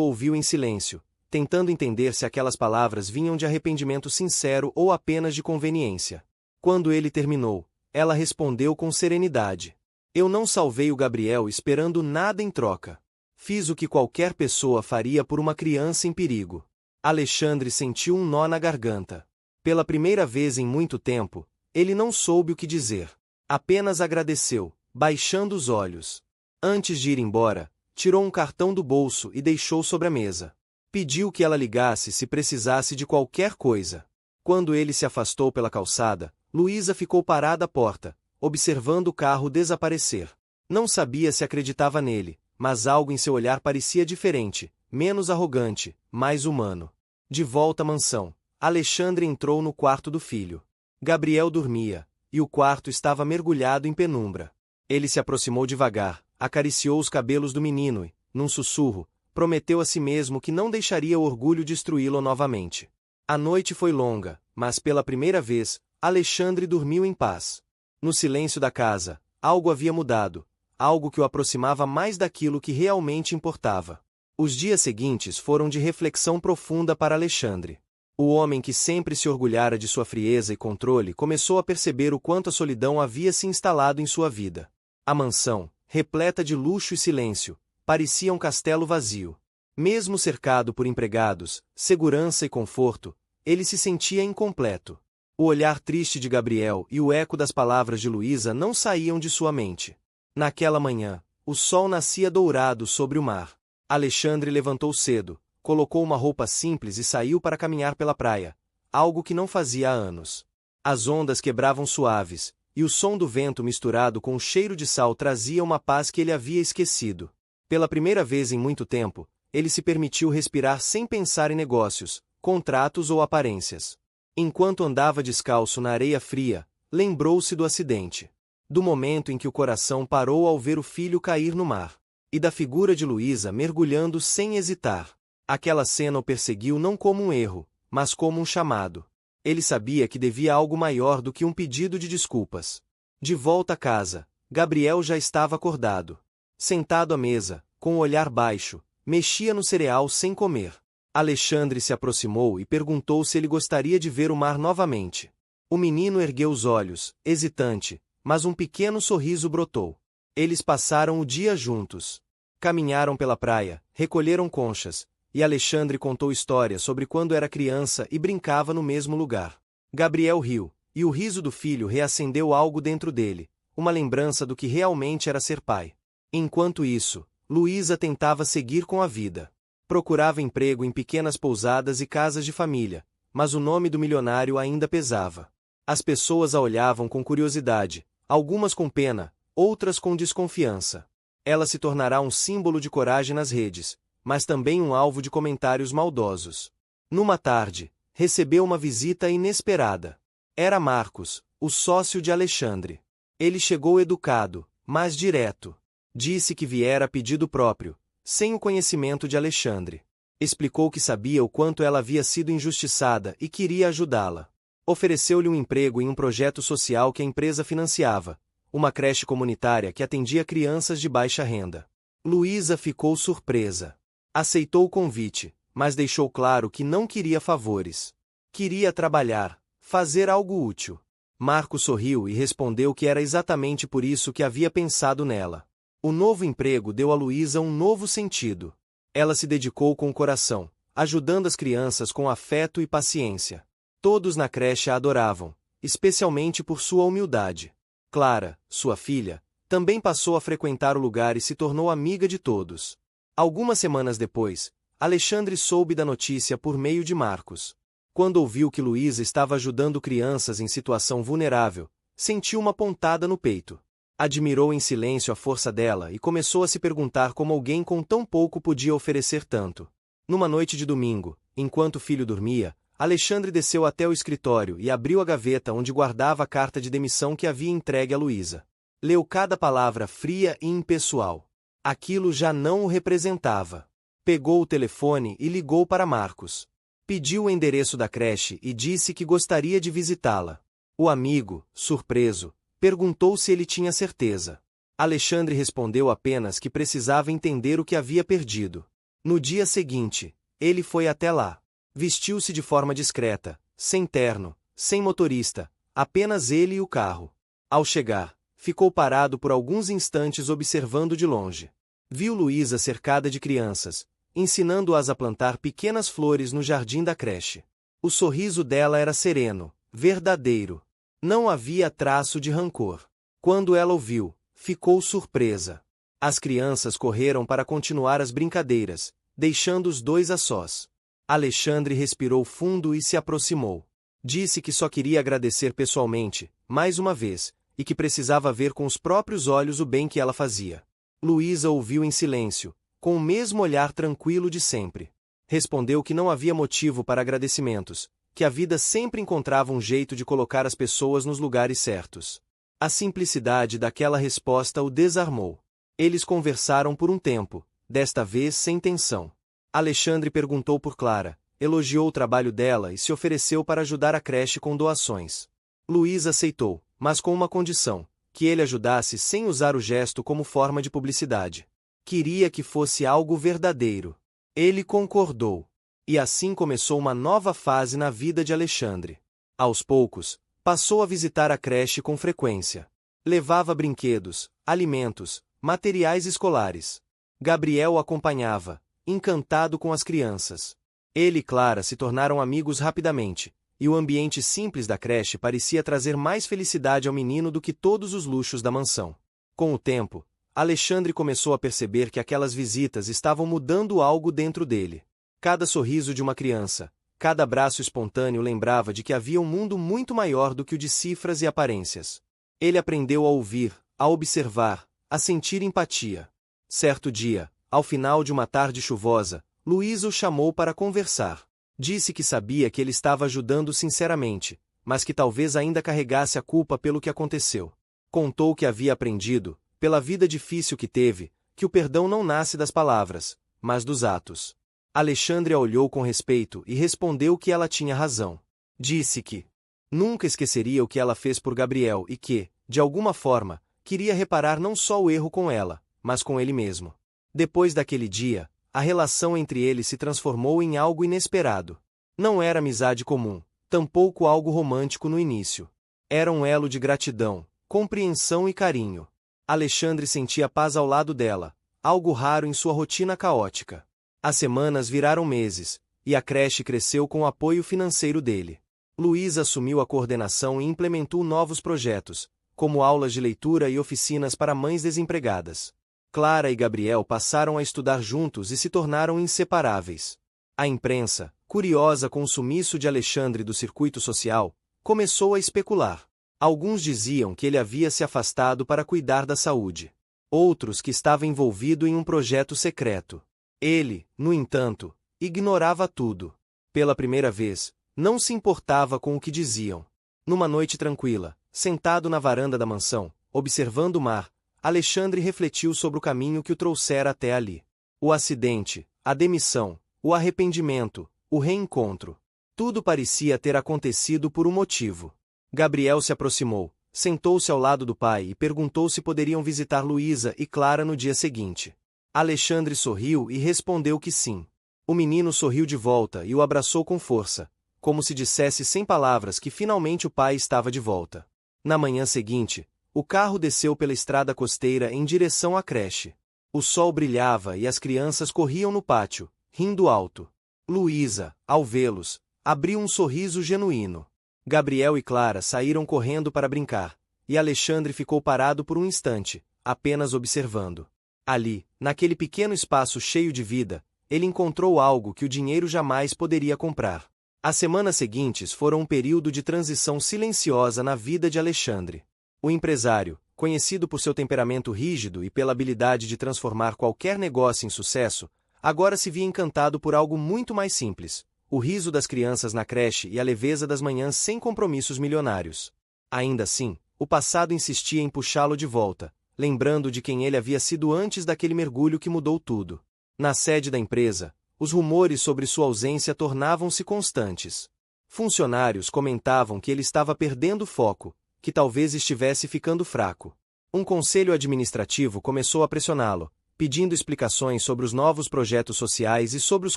ouviu em silêncio, tentando entender se aquelas palavras vinham de arrependimento sincero ou apenas de conveniência. Quando ele terminou, ela respondeu com serenidade. Eu não salvei o Gabriel esperando nada em troca. Fiz o que qualquer pessoa faria por uma criança em perigo. Alexandre sentiu um nó na garganta. Pela primeira vez em muito tempo, ele não soube o que dizer. Apenas agradeceu, baixando os olhos. Antes de ir embora, tirou um cartão do bolso e deixou sobre a mesa. Pediu que ela ligasse se precisasse de qualquer coisa. Quando ele se afastou pela calçada, Luísa ficou parada à porta, observando o carro desaparecer. Não sabia se acreditava nele, mas algo em seu olhar parecia diferente, menos arrogante, mais humano. De volta à mansão, Alexandre entrou no quarto do filho. Gabriel dormia, e o quarto estava mergulhado em penumbra. Ele se aproximou devagar, acariciou os cabelos do menino e, num sussurro, prometeu a si mesmo que não deixaria o orgulho destruí-lo novamente. A noite foi longa, mas pela primeira vez, Alexandre dormiu em paz. No silêncio da casa, algo havia mudado, algo que o aproximava mais daquilo que realmente importava. Os dias seguintes foram de reflexão profunda para Alexandre. O homem que sempre se orgulhara de sua frieza e controle começou a perceber o quanto a solidão havia se instalado em sua vida. A mansão, repleta de luxo e silêncio, parecia um castelo vazio. Mesmo cercado por empregados, segurança e conforto, ele se sentia incompleto. O olhar triste de Gabriel e o eco das palavras de Luísa não saíam de sua mente. Naquela manhã, o sol nascia dourado sobre o mar. Alexandre levantou cedo, colocou uma roupa simples e saiu para caminhar pela praia, algo que não fazia há anos. As ondas quebravam suaves, e o som do vento misturado com o cheiro de sal trazia uma paz que ele havia esquecido. Pela primeira vez em muito tempo, ele se permitiu respirar sem pensar em negócios, contratos ou aparências. Enquanto andava descalço na areia fria, lembrou-se do acidente. Do momento em que o coração parou ao ver o filho cair no mar. E da figura de Luísa mergulhando sem hesitar. Aquela cena o perseguiu não como um erro, mas como um chamado. Ele sabia que devia algo maior do que um pedido de desculpas. De volta a casa, Gabriel já estava acordado. Sentado à mesa, com o olhar baixo, mexia no cereal sem comer. Alexandre se aproximou e perguntou se ele gostaria de ver o mar novamente. O menino ergueu os olhos, hesitante, mas um pequeno sorriso brotou. Eles passaram o dia juntos. Caminharam pela praia, recolheram conchas, e Alexandre contou histórias sobre quando era criança e brincava no mesmo lugar. Gabriel riu, e o riso do filho reacendeu algo dentro dele, uma lembrança do que realmente era ser pai. Enquanto isso, Luísa tentava seguir com a vida. Procurava emprego em pequenas pousadas e casas de família, mas o nome do milionário ainda pesava. As pessoas a olhavam com curiosidade, algumas com pena, outras com desconfiança. Ela se tornará um símbolo de coragem nas redes, mas também um alvo de comentários maldosos. Numa tarde, recebeu uma visita inesperada. Era Marcos, o sócio de Alexandre. Ele chegou educado, mas direto. Disse que viera a pedido próprio, sem o conhecimento de Alexandre. Explicou que sabia o quanto ela havia sido injustiçada e queria ajudá-la. Ofereceu-lhe um emprego em um projeto social que a empresa financiava, uma creche comunitária que atendia crianças de baixa renda. Luísa ficou surpresa. Aceitou o convite, mas deixou claro que não queria favores. Queria trabalhar, fazer algo útil. Marco sorriu e respondeu que era exatamente por isso que havia pensado nela. O novo emprego deu a Luísa um novo sentido. Ela se dedicou com o coração, ajudando as crianças com afeto e paciência. Todos na creche a adoravam, especialmente por sua humildade. Clara, sua filha, também passou a frequentar o lugar e se tornou amiga de todos. Algumas semanas depois, Alexandre soube da notícia por meio de Marcos. Quando ouviu que Luísa estava ajudando crianças em situação vulnerável, sentiu uma pontada no peito. Admirou em silêncio a força dela e começou a se perguntar como alguém com tão pouco podia oferecer tanto. Numa noite de domingo, enquanto o filho dormia, Alexandre desceu até o escritório e abriu a gaveta onde guardava a carta de demissão que havia entregue a Luísa. Leu cada palavra fria e impessoal. Aquilo já não o representava. Pegou o telefone e ligou para Marcos. Pediu o endereço da creche e disse que gostaria de visitá-la. O amigo, surpreso, perguntou se ele tinha certeza. Alexandre respondeu apenas que precisava entender o que havia perdido. No dia seguinte, ele foi até lá. Vestiu-se de forma discreta, sem terno, sem motorista, apenas ele e o carro. Ao chegar, ficou parado por alguns instantes observando de longe. Viu Luísa cercada de crianças, ensinando-as a plantar pequenas flores no jardim da creche. O sorriso dela era sereno, verdadeiro. Não havia traço de rancor. Quando ela ouviu, ficou surpresa. As crianças correram para continuar as brincadeiras, deixando os dois a sós. Alexandre respirou fundo e se aproximou. Disse que só queria agradecer pessoalmente, mais uma vez, e que precisava ver com os próprios olhos o bem que ela fazia. Luísa ouviu em silêncio, com o mesmo olhar tranquilo de sempre. Respondeu que não havia motivo para agradecimentos, que a vida sempre encontrava um jeito de colocar as pessoas nos lugares certos. A simplicidade daquela resposta o desarmou. Eles conversaram por um tempo, desta vez sem tensão. Alexandre perguntou por Clara, elogiou o trabalho dela e se ofereceu para ajudar a creche com doações. Luísa aceitou, mas com uma condição, que ele ajudasse sem usar o gesto como forma de publicidade. Queria que fosse algo verdadeiro. Ele concordou. E assim começou uma nova fase na vida de Alexandre. Aos poucos, passou a visitar a creche com frequência. Levava brinquedos, alimentos, materiais escolares. Gabriel o acompanhava, encantado com as crianças. Ele e Clara se tornaram amigos rapidamente, e o ambiente simples da creche parecia trazer mais felicidade ao menino do que todos os luxos da mansão. Com o tempo, Alexandre começou a perceber que aquelas visitas estavam mudando algo dentro dele. Cada sorriso de uma criança, cada abraço espontâneo lembrava de que havia um mundo muito maior do que o de cifras e aparências. Ele aprendeu a ouvir, a observar, a sentir empatia. Certo dia, ao final de uma tarde chuvosa, Luísa o chamou para conversar. Disse que sabia que ele estava ajudando sinceramente, mas que talvez ainda carregasse a culpa pelo que aconteceu. Contou que havia aprendido, pela vida difícil que teve, que o perdão não nasce das palavras, mas dos atos. Alexandre a olhou com respeito e respondeu que ela tinha razão. Disse que nunca esqueceria o que ela fez por Gabriel e que, de alguma forma, queria reparar não só o erro com ela, mas com ele mesmo. Depois daquele dia, a relação entre eles se transformou em algo inesperado. Não era amizade comum, tampouco algo romântico no início. Era um elo de gratidão, compreensão e carinho. Alexandre sentia paz ao lado dela, algo raro em sua rotina caótica. As semanas viraram meses, e a creche cresceu com o apoio financeiro dele. Luísa assumiu a coordenação e implementou novos projetos, como aulas de leitura e oficinas para mães desempregadas. Clara e Gabriel passaram a estudar juntos e se tornaram inseparáveis. A imprensa, curiosa com o sumiço de Alexandre do circuito social, começou a especular. Alguns diziam que ele havia se afastado para cuidar da saúde. Outros que estava envolvido em um projeto secreto. Ele, no entanto, ignorava tudo. Pela primeira vez, não se importava com o que diziam. Numa noite tranquila, sentado na varanda da mansão, observando o mar, Alexandre refletiu sobre o caminho que o trouxera até ali. O acidente, a demissão, o arrependimento, o reencontro. Tudo parecia ter acontecido por um motivo. Gabriel se aproximou, sentou-se ao lado do pai e perguntou se poderiam visitar Luísa e Clara no dia seguinte. Alexandre sorriu e respondeu que sim. O menino sorriu de volta e o abraçou com força, como se dissesse sem palavras que finalmente o pai estava de volta. Na manhã seguinte, o carro desceu pela estrada costeira em direção à creche. O sol brilhava e as crianças corriam no pátio, rindo alto. Luísa, ao vê-los, abriu um sorriso genuíno. Gabriel e Clara saíram correndo para brincar, e Alexandre ficou parado por um instante, apenas observando. Ali, naquele pequeno espaço cheio de vida, ele encontrou algo que o dinheiro jamais poderia comprar. As semanas seguintes foram um período de transição silenciosa na vida de Alexandre. O empresário, conhecido por seu temperamento rígido e pela habilidade de transformar qualquer negócio em sucesso, agora se via encantado por algo muito mais simples: o riso das crianças na creche e a leveza das manhãs sem compromissos milionários. Ainda assim, o passado insistia em puxá-lo de volta, lembrando de quem ele havia sido antes daquele mergulho que mudou tudo. Na sede da empresa, os rumores sobre sua ausência tornavam-se constantes. Funcionários comentavam que ele estava perdendo foco, que talvez estivesse ficando fraco. Um conselho administrativo começou a pressioná-lo, pedindo explicações sobre os novos projetos sociais e sobre os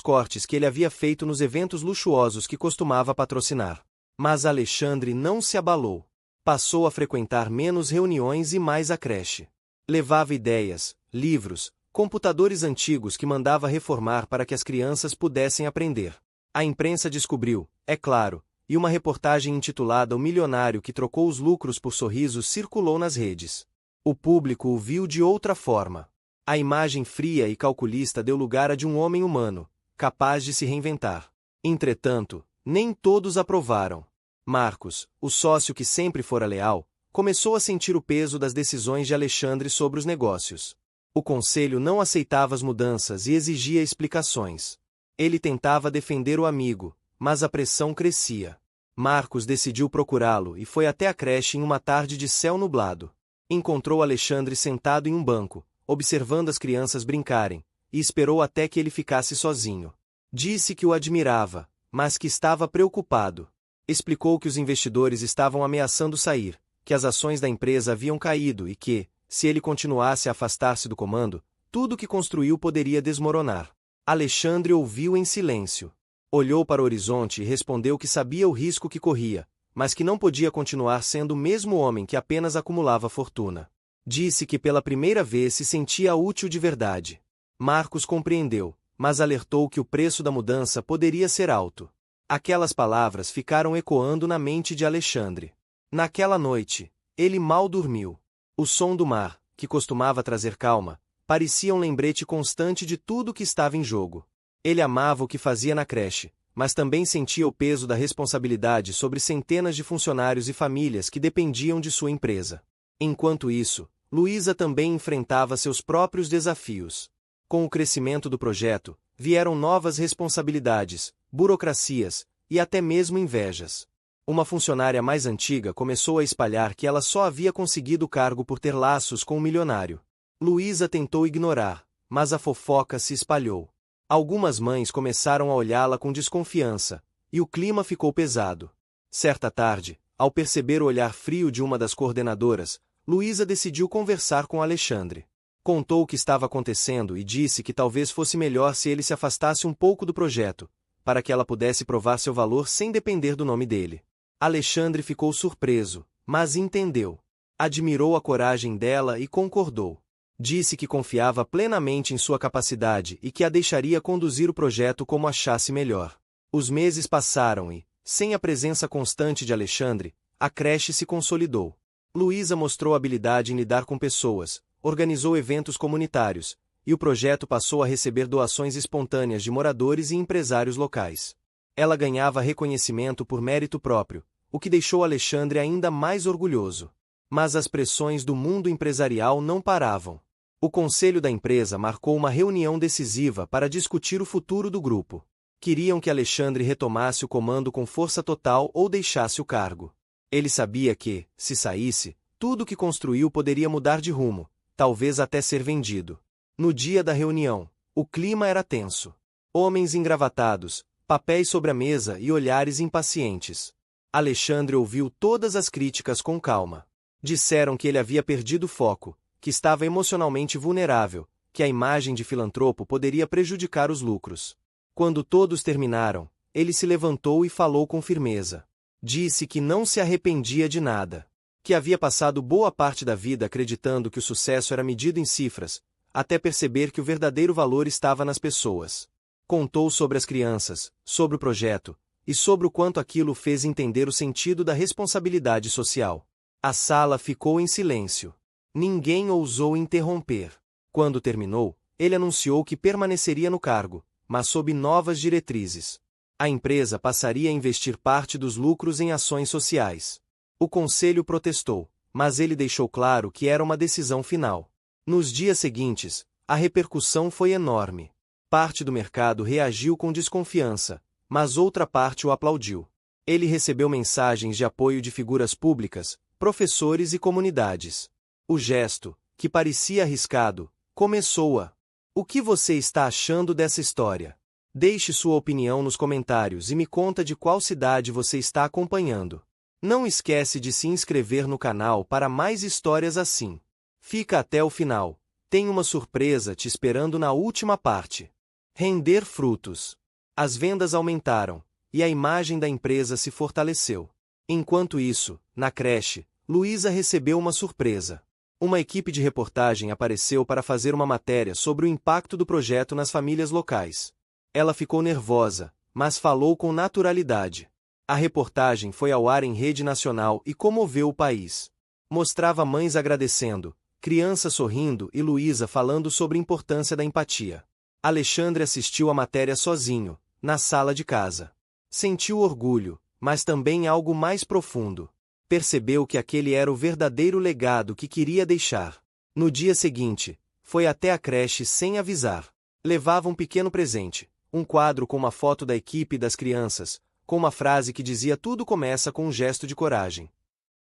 cortes que ele havia feito nos eventos luxuosos que costumava patrocinar. Mas Alexandre não se abalou. Passou a frequentar menos reuniões e mais a creche. Levava ideias, livros, computadores antigos que mandava reformar para que as crianças pudessem aprender. A imprensa descobriu, é claro, e uma reportagem intitulada O Milionário que Trocou os Lucros por Sorrisos circulou nas redes. O público o viu de outra forma. A imagem fria e calculista deu lugar a de um homem humano, capaz de se reinventar. Entretanto, nem todos aprovaram. Marcos, o sócio que sempre fora leal, começou a sentir o peso das decisões de Alexandre sobre os negócios. O conselho não aceitava as mudanças e exigia explicações. Ele tentava defender o amigo, mas a pressão crescia. Marcos decidiu procurá-lo e foi até a creche em uma tarde de céu nublado. Encontrou Alexandre sentado em um banco, observando as crianças brincarem, e esperou até que ele ficasse sozinho. Disse que o admirava, mas que estava preocupado. Explicou que os investidores estavam ameaçando sair, que as ações da empresa haviam caído e que, se ele continuasse a afastar-se do comando, tudo o que construiu poderia desmoronar. Alexandre ouviu em silêncio. Olhou para o horizonte e respondeu que sabia o risco que corria, mas que não podia continuar sendo o mesmo homem que apenas acumulava fortuna. Disse que pela primeira vez se sentia útil de verdade. Marcos compreendeu, mas alertou que o preço da mudança poderia ser alto. Aquelas palavras ficaram ecoando na mente de Alexandre. Naquela noite, ele mal dormiu. O som do mar, que costumava trazer calma, parecia um lembrete constante de tudo que estava em jogo. Ele amava o que fazia na creche, mas também sentia o peso da responsabilidade sobre centenas de funcionários e famílias que dependiam de sua empresa. Enquanto isso, Luísa também enfrentava seus próprios desafios. Com o crescimento do projeto, vieram novas responsabilidades, burocracias, e até mesmo invejas. Uma funcionária mais antiga começou a espalhar que ela só havia conseguido o cargo por ter laços com o milionário. Luísa tentou ignorar, mas a fofoca se espalhou. Algumas mães começaram a olhá-la com desconfiança, e o clima ficou pesado. Certa tarde, ao perceber o olhar frio de uma das coordenadoras, Luísa decidiu conversar com Alexandre. Contou o que estava acontecendo e disse que talvez fosse melhor se ele se afastasse um pouco do projeto, para que ela pudesse provar seu valor sem depender do nome dele. Alexandre ficou surpreso, mas entendeu. Admirou a coragem dela e concordou. Disse que confiava plenamente em sua capacidade e que a deixaria conduzir o projeto como achasse melhor. Os meses passaram e, sem a presença constante de Alexandre, a creche se consolidou. Luísa mostrou habilidade em lidar com pessoas, organizou eventos comunitários, e o projeto passou a receber doações espontâneas de moradores e empresários locais. Ela ganhava reconhecimento por mérito próprio, o que deixou Alexandre ainda mais orgulhoso. Mas as pressões do mundo empresarial não paravam. O conselho da empresa marcou uma reunião decisiva para discutir o futuro do grupo. Queriam que Alexandre retomasse o comando com força total ou deixasse o cargo. Ele sabia que, se saísse, tudo o que construiu poderia mudar de rumo, talvez até ser vendido. No dia da reunião, o clima era tenso. Homens engravatados, papéis sobre a mesa e olhares impacientes. Alexandre ouviu todas as críticas com calma. Disseram que ele havia perdido o foco, que estava emocionalmente vulnerável, que a imagem de filantropo poderia prejudicar os lucros. Quando todos terminaram, ele se levantou e falou com firmeza. Disse que não se arrependia de nada, que havia passado boa parte da vida acreditando que o sucesso era medido em cifras, até perceber que o verdadeiro valor estava nas pessoas. Contou sobre as crianças, sobre o projeto, e sobre o quanto aquilo fez entender o sentido da responsabilidade social. A sala ficou em silêncio. Ninguém ousou interromper. Quando terminou, ele anunciou que permaneceria no cargo, mas sob novas diretrizes. A empresa passaria a investir parte dos lucros em ações sociais. O conselho protestou, mas ele deixou claro que era uma decisão final. Nos dias seguintes, a repercussão foi enorme. Parte do mercado reagiu com desconfiança, mas outra parte o aplaudiu. Ele recebeu mensagens de apoio de figuras públicas, professores e comunidades. O gesto, que parecia arriscado, começou a... O que você está achando dessa história? Deixe sua opinião nos comentários e me conta de qual cidade você está acompanhando. Não esquece de se inscrever no canal para mais histórias assim. Fica até o final. Tem uma surpresa te esperando na última parte. Render frutos. As vendas aumentaram, e a imagem da empresa se fortaleceu. Enquanto isso, na creche, Luísa recebeu uma surpresa. Uma equipe de reportagem apareceu para fazer uma matéria sobre o impacto do projeto nas famílias locais. Ela ficou nervosa, mas falou com naturalidade. A reportagem foi ao ar em rede nacional e comoveu o país. Mostrava mães agradecendo, crianças sorrindo e Luísa falando sobre a importância da empatia. Alexandre assistiu a matéria sozinho, na sala de casa. Sentiu orgulho, mas também algo mais profundo. Percebeu que aquele era o verdadeiro legado que queria deixar. No dia seguinte, foi até a creche sem avisar. Levava um pequeno presente, um quadro com uma foto da equipe e das crianças, com uma frase que dizia tudo começa com um gesto de coragem.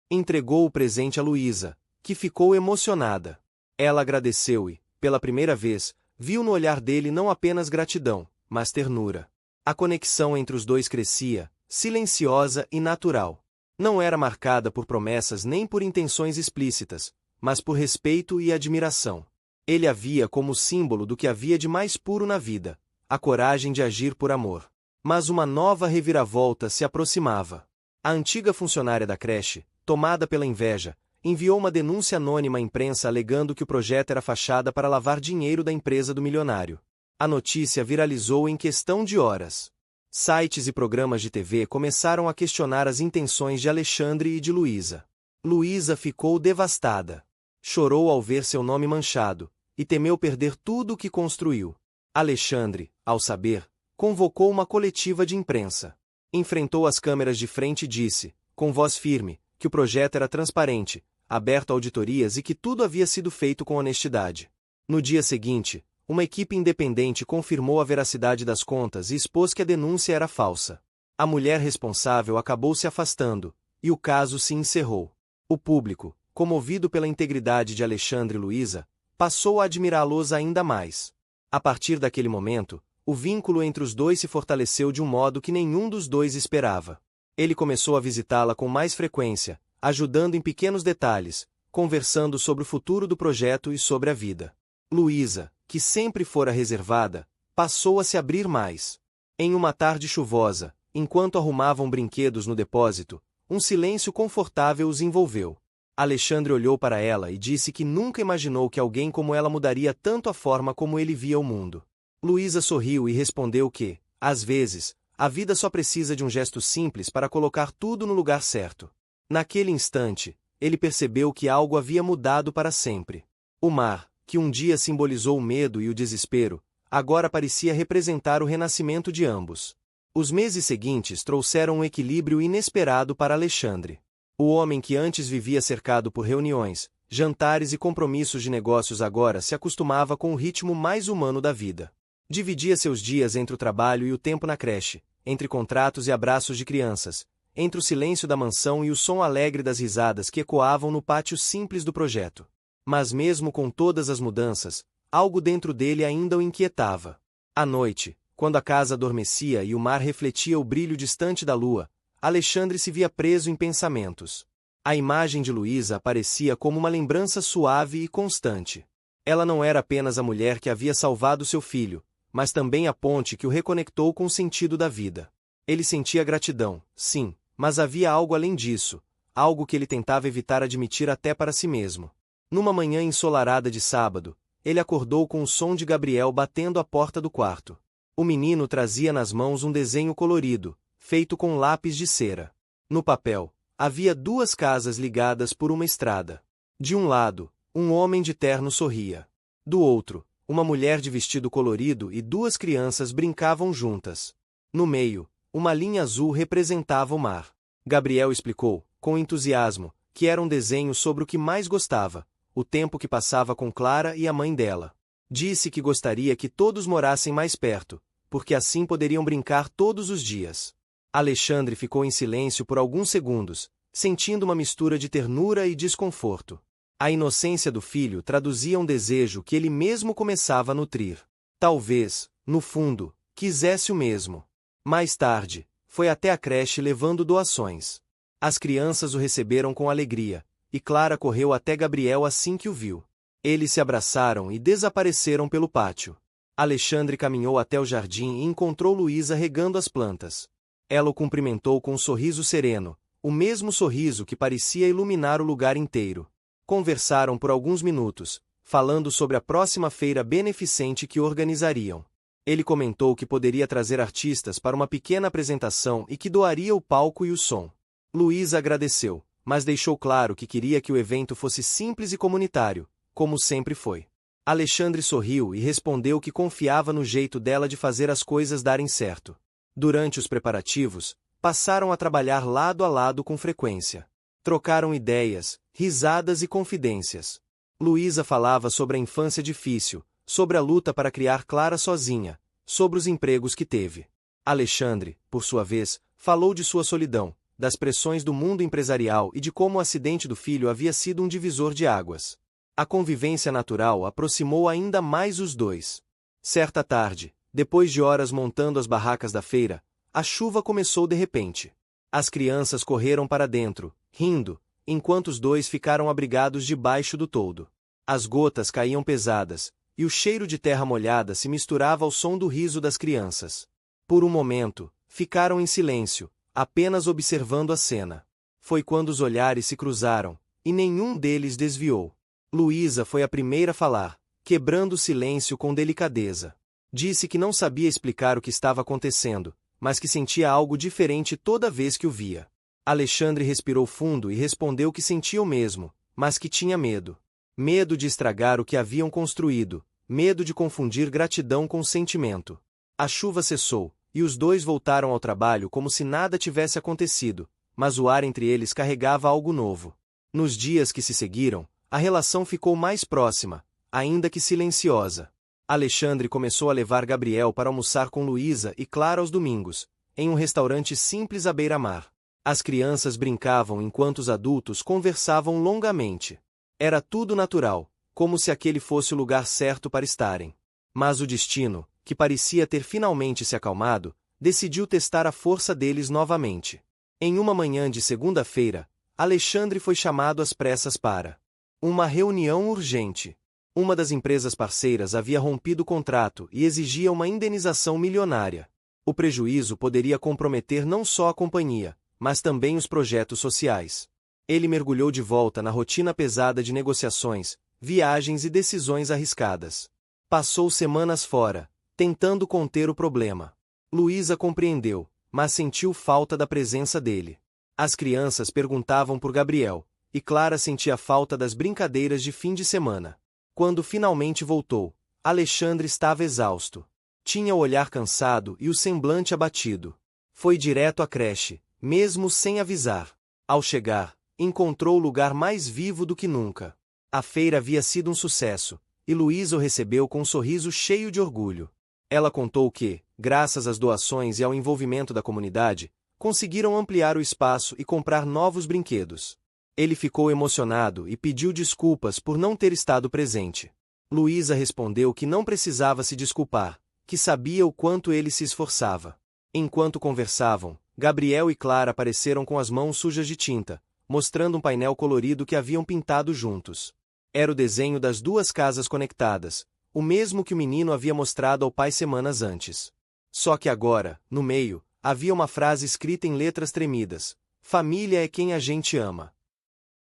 Entregou o presente a Luísa, que ficou emocionada. Ela agradeceu e, pela primeira vez, viu no olhar dele não apenas gratidão, mas ternura. A conexão entre os dois crescia, silenciosa e natural. Não era marcada por promessas nem por intenções explícitas, mas por respeito e admiração. Ele a via como símbolo do que havia de mais puro na vida, a coragem de agir por amor. Mas uma nova reviravolta se aproximava. A antiga funcionária da creche, tomada pela inveja, enviou uma denúncia anônima à imprensa alegando que o projeto era fachada para lavar dinheiro da empresa do milionário. A notícia viralizou em questão de horas. Sites e programas de TV começaram a questionar as intenções de Alexandre e de Luísa. Luísa ficou devastada. Chorou ao ver seu nome manchado, e temeu perder tudo o que construiu. Alexandre, ao saber, convocou uma coletiva de imprensa. Enfrentou as câmeras de frente e disse, com voz firme, que o projeto era transparente, aberto a auditorias e que tudo havia sido feito com honestidade. No dia seguinte, uma equipe independente confirmou a veracidade das contas e expôs que a denúncia era falsa. A mulher responsável acabou se afastando, e o caso se encerrou. O público, comovido pela integridade de Alexandre e Luísa, passou a admirá-los ainda mais. A partir daquele momento, o vínculo entre os dois se fortaleceu de um modo que nenhum dos dois esperava. Ele começou a visitá-la com mais frequência, ajudando em pequenos detalhes, conversando sobre o futuro do projeto e sobre a vida. Luísa, que sempre fora reservada, passou a se abrir mais. Em uma tarde chuvosa, enquanto arrumavam brinquedos no depósito, um silêncio confortável os envolveu. Alexandre olhou para ela e disse que nunca imaginou que alguém como ela mudaria tanto a forma como ele via o mundo. Luísa sorriu e respondeu que, às vezes, a vida só precisa de um gesto simples para colocar tudo no lugar certo. Naquele instante, ele percebeu que algo havia mudado para sempre. O mar, que um dia simbolizou o medo e o desespero, agora parecia representar o renascimento de ambos. Os meses seguintes trouxeram um equilíbrio inesperado para Alexandre. O homem que antes vivia cercado por reuniões, jantares e compromissos de negócios agora se acostumava com o ritmo mais humano da vida. Dividia seus dias entre o trabalho e o tempo na creche, entre contratos e abraços de crianças, entre o silêncio da mansão e o som alegre das risadas que ecoavam no pátio simples do projeto. Mas mesmo com todas as mudanças, algo dentro dele ainda o inquietava. À noite, quando a casa adormecia e o mar refletia o brilho distante da lua, Alexandre se via preso em pensamentos. A imagem de Luísa aparecia como uma lembrança suave e constante. Ela não era apenas a mulher que havia salvado seu filho, mas também a ponte que o reconectou com o sentido da vida. Ele sentia gratidão, sim, mas havia algo além disso, algo que ele tentava evitar admitir até para si mesmo. Numa manhã ensolarada de sábado, ele acordou com o som de Gabriel batendo à porta do quarto. O menino trazia nas mãos um desenho colorido, feito com lápis de cera. No papel, havia duas casas ligadas por uma estrada. De um lado, um homem de terno sorria. Do outro, uma mulher de vestido colorido e duas crianças brincavam juntas. No meio, uma linha azul representava o mar. Gabriel explicou, com entusiasmo, que era um desenho sobre o que mais gostava, o tempo que passava com Clara e a mãe dela. Disse que gostaria que todos morassem mais perto, porque assim poderiam brincar todos os dias. Alexandre ficou em silêncio por alguns segundos, sentindo uma mistura de ternura e desconforto. A inocência do filho traduzia um desejo que ele mesmo começava a nutrir. Talvez, no fundo, quisesse o mesmo. Mais tarde, foi até a creche levando doações. As crianças o receberam com alegria, e Clara correu até Gabriel assim que o viu. Eles se abraçaram e desapareceram pelo pátio. Alexandre caminhou até o jardim e encontrou Luísa regando as plantas. Ela o cumprimentou com um sorriso sereno, o mesmo sorriso que parecia iluminar o lugar inteiro. Conversaram por alguns minutos, falando sobre a próxima feira beneficente que organizariam. Ele comentou que poderia trazer artistas para uma pequena apresentação e que doaria o palco e o som. Luísa agradeceu, mas deixou claro que queria que o evento fosse simples e comunitário, como sempre foi. Alexandre sorriu e respondeu que confiava no jeito dela de fazer as coisas darem certo. Durante os preparativos, passaram a trabalhar lado a lado com frequência. Trocaram ideias, risadas e confidências. Luísa falava sobre a infância difícil, sobre a luta para criar Clara sozinha, sobre os empregos que teve. Alexandre, por sua vez, falou de sua solidão, das pressões do mundo empresarial e de como o acidente do filho havia sido um divisor de águas. A convivência natural aproximou ainda mais os dois. Certa tarde, depois de horas montando as barracas da feira, a chuva começou de repente. As crianças correram para dentro, rindo, enquanto os dois ficaram abrigados debaixo do toldo. As gotas caíam pesadas, e o cheiro de terra molhada se misturava ao som do riso das crianças. Por um momento, ficaram em silêncio, apenas observando a cena. Foi quando os olhares se cruzaram, e nenhum deles desviou. Luísa foi a primeira a falar, quebrando o silêncio com delicadeza. Disse que não sabia explicar o que estava acontecendo, mas que sentia algo diferente toda vez que o via. Alexandre respirou fundo e respondeu que sentia o mesmo, mas que tinha medo. Medo de estragar o que haviam construído, medo de confundir gratidão com sentimento. A chuva cessou, e os dois voltaram ao trabalho como se nada tivesse acontecido, mas o ar entre eles carregava algo novo. Nos dias que se seguiram, a relação ficou mais próxima, ainda que silenciosa. Alexandre começou a levar Gabriel para almoçar com Luísa e Clara aos domingos, em um restaurante simples à beira-mar. As crianças brincavam enquanto os adultos conversavam longamente. Era tudo natural, como se aquele fosse o lugar certo para estarem. Mas o destino, que parecia ter finalmente se acalmado, decidiu testar a força deles novamente. Em uma manhã de segunda-feira, Alexandre foi chamado às pressas para uma reunião urgente. Uma das empresas parceiras havia rompido o contrato e exigia uma indenização milionária. O prejuízo poderia comprometer não só a companhia, mas também os projetos sociais. Ele mergulhou de volta na rotina pesada de negociações, viagens e decisões arriscadas. Passou semanas fora, tentando conter o problema. Luísa compreendeu, mas sentiu falta da presença dele. As crianças perguntavam por Gabriel, e Clara sentia falta das brincadeiras de fim de semana. Quando finalmente voltou, Alexandre estava exausto. Tinha o olhar cansado e o semblante abatido. Foi direto à creche, mesmo sem avisar. Ao chegar, encontrou o lugar mais vivo do que nunca. A feira havia sido um sucesso, e Luísa o recebeu com um sorriso cheio de orgulho. Ela contou que, graças às doações e ao envolvimento da comunidade, conseguiram ampliar o espaço e comprar novos brinquedos. Ele ficou emocionado e pediu desculpas por não ter estado presente. Luísa respondeu que não precisava se desculpar, que sabia o quanto ele se esforçava. Enquanto conversavam, Gabriel e Clara apareceram com as mãos sujas de tinta, mostrando um painel colorido que haviam pintado juntos. Era o desenho das duas casas conectadas, o mesmo que o menino havia mostrado ao pai semanas antes. Só que agora, no meio, havia uma frase escrita em letras tremidas: "Família é quem a gente ama."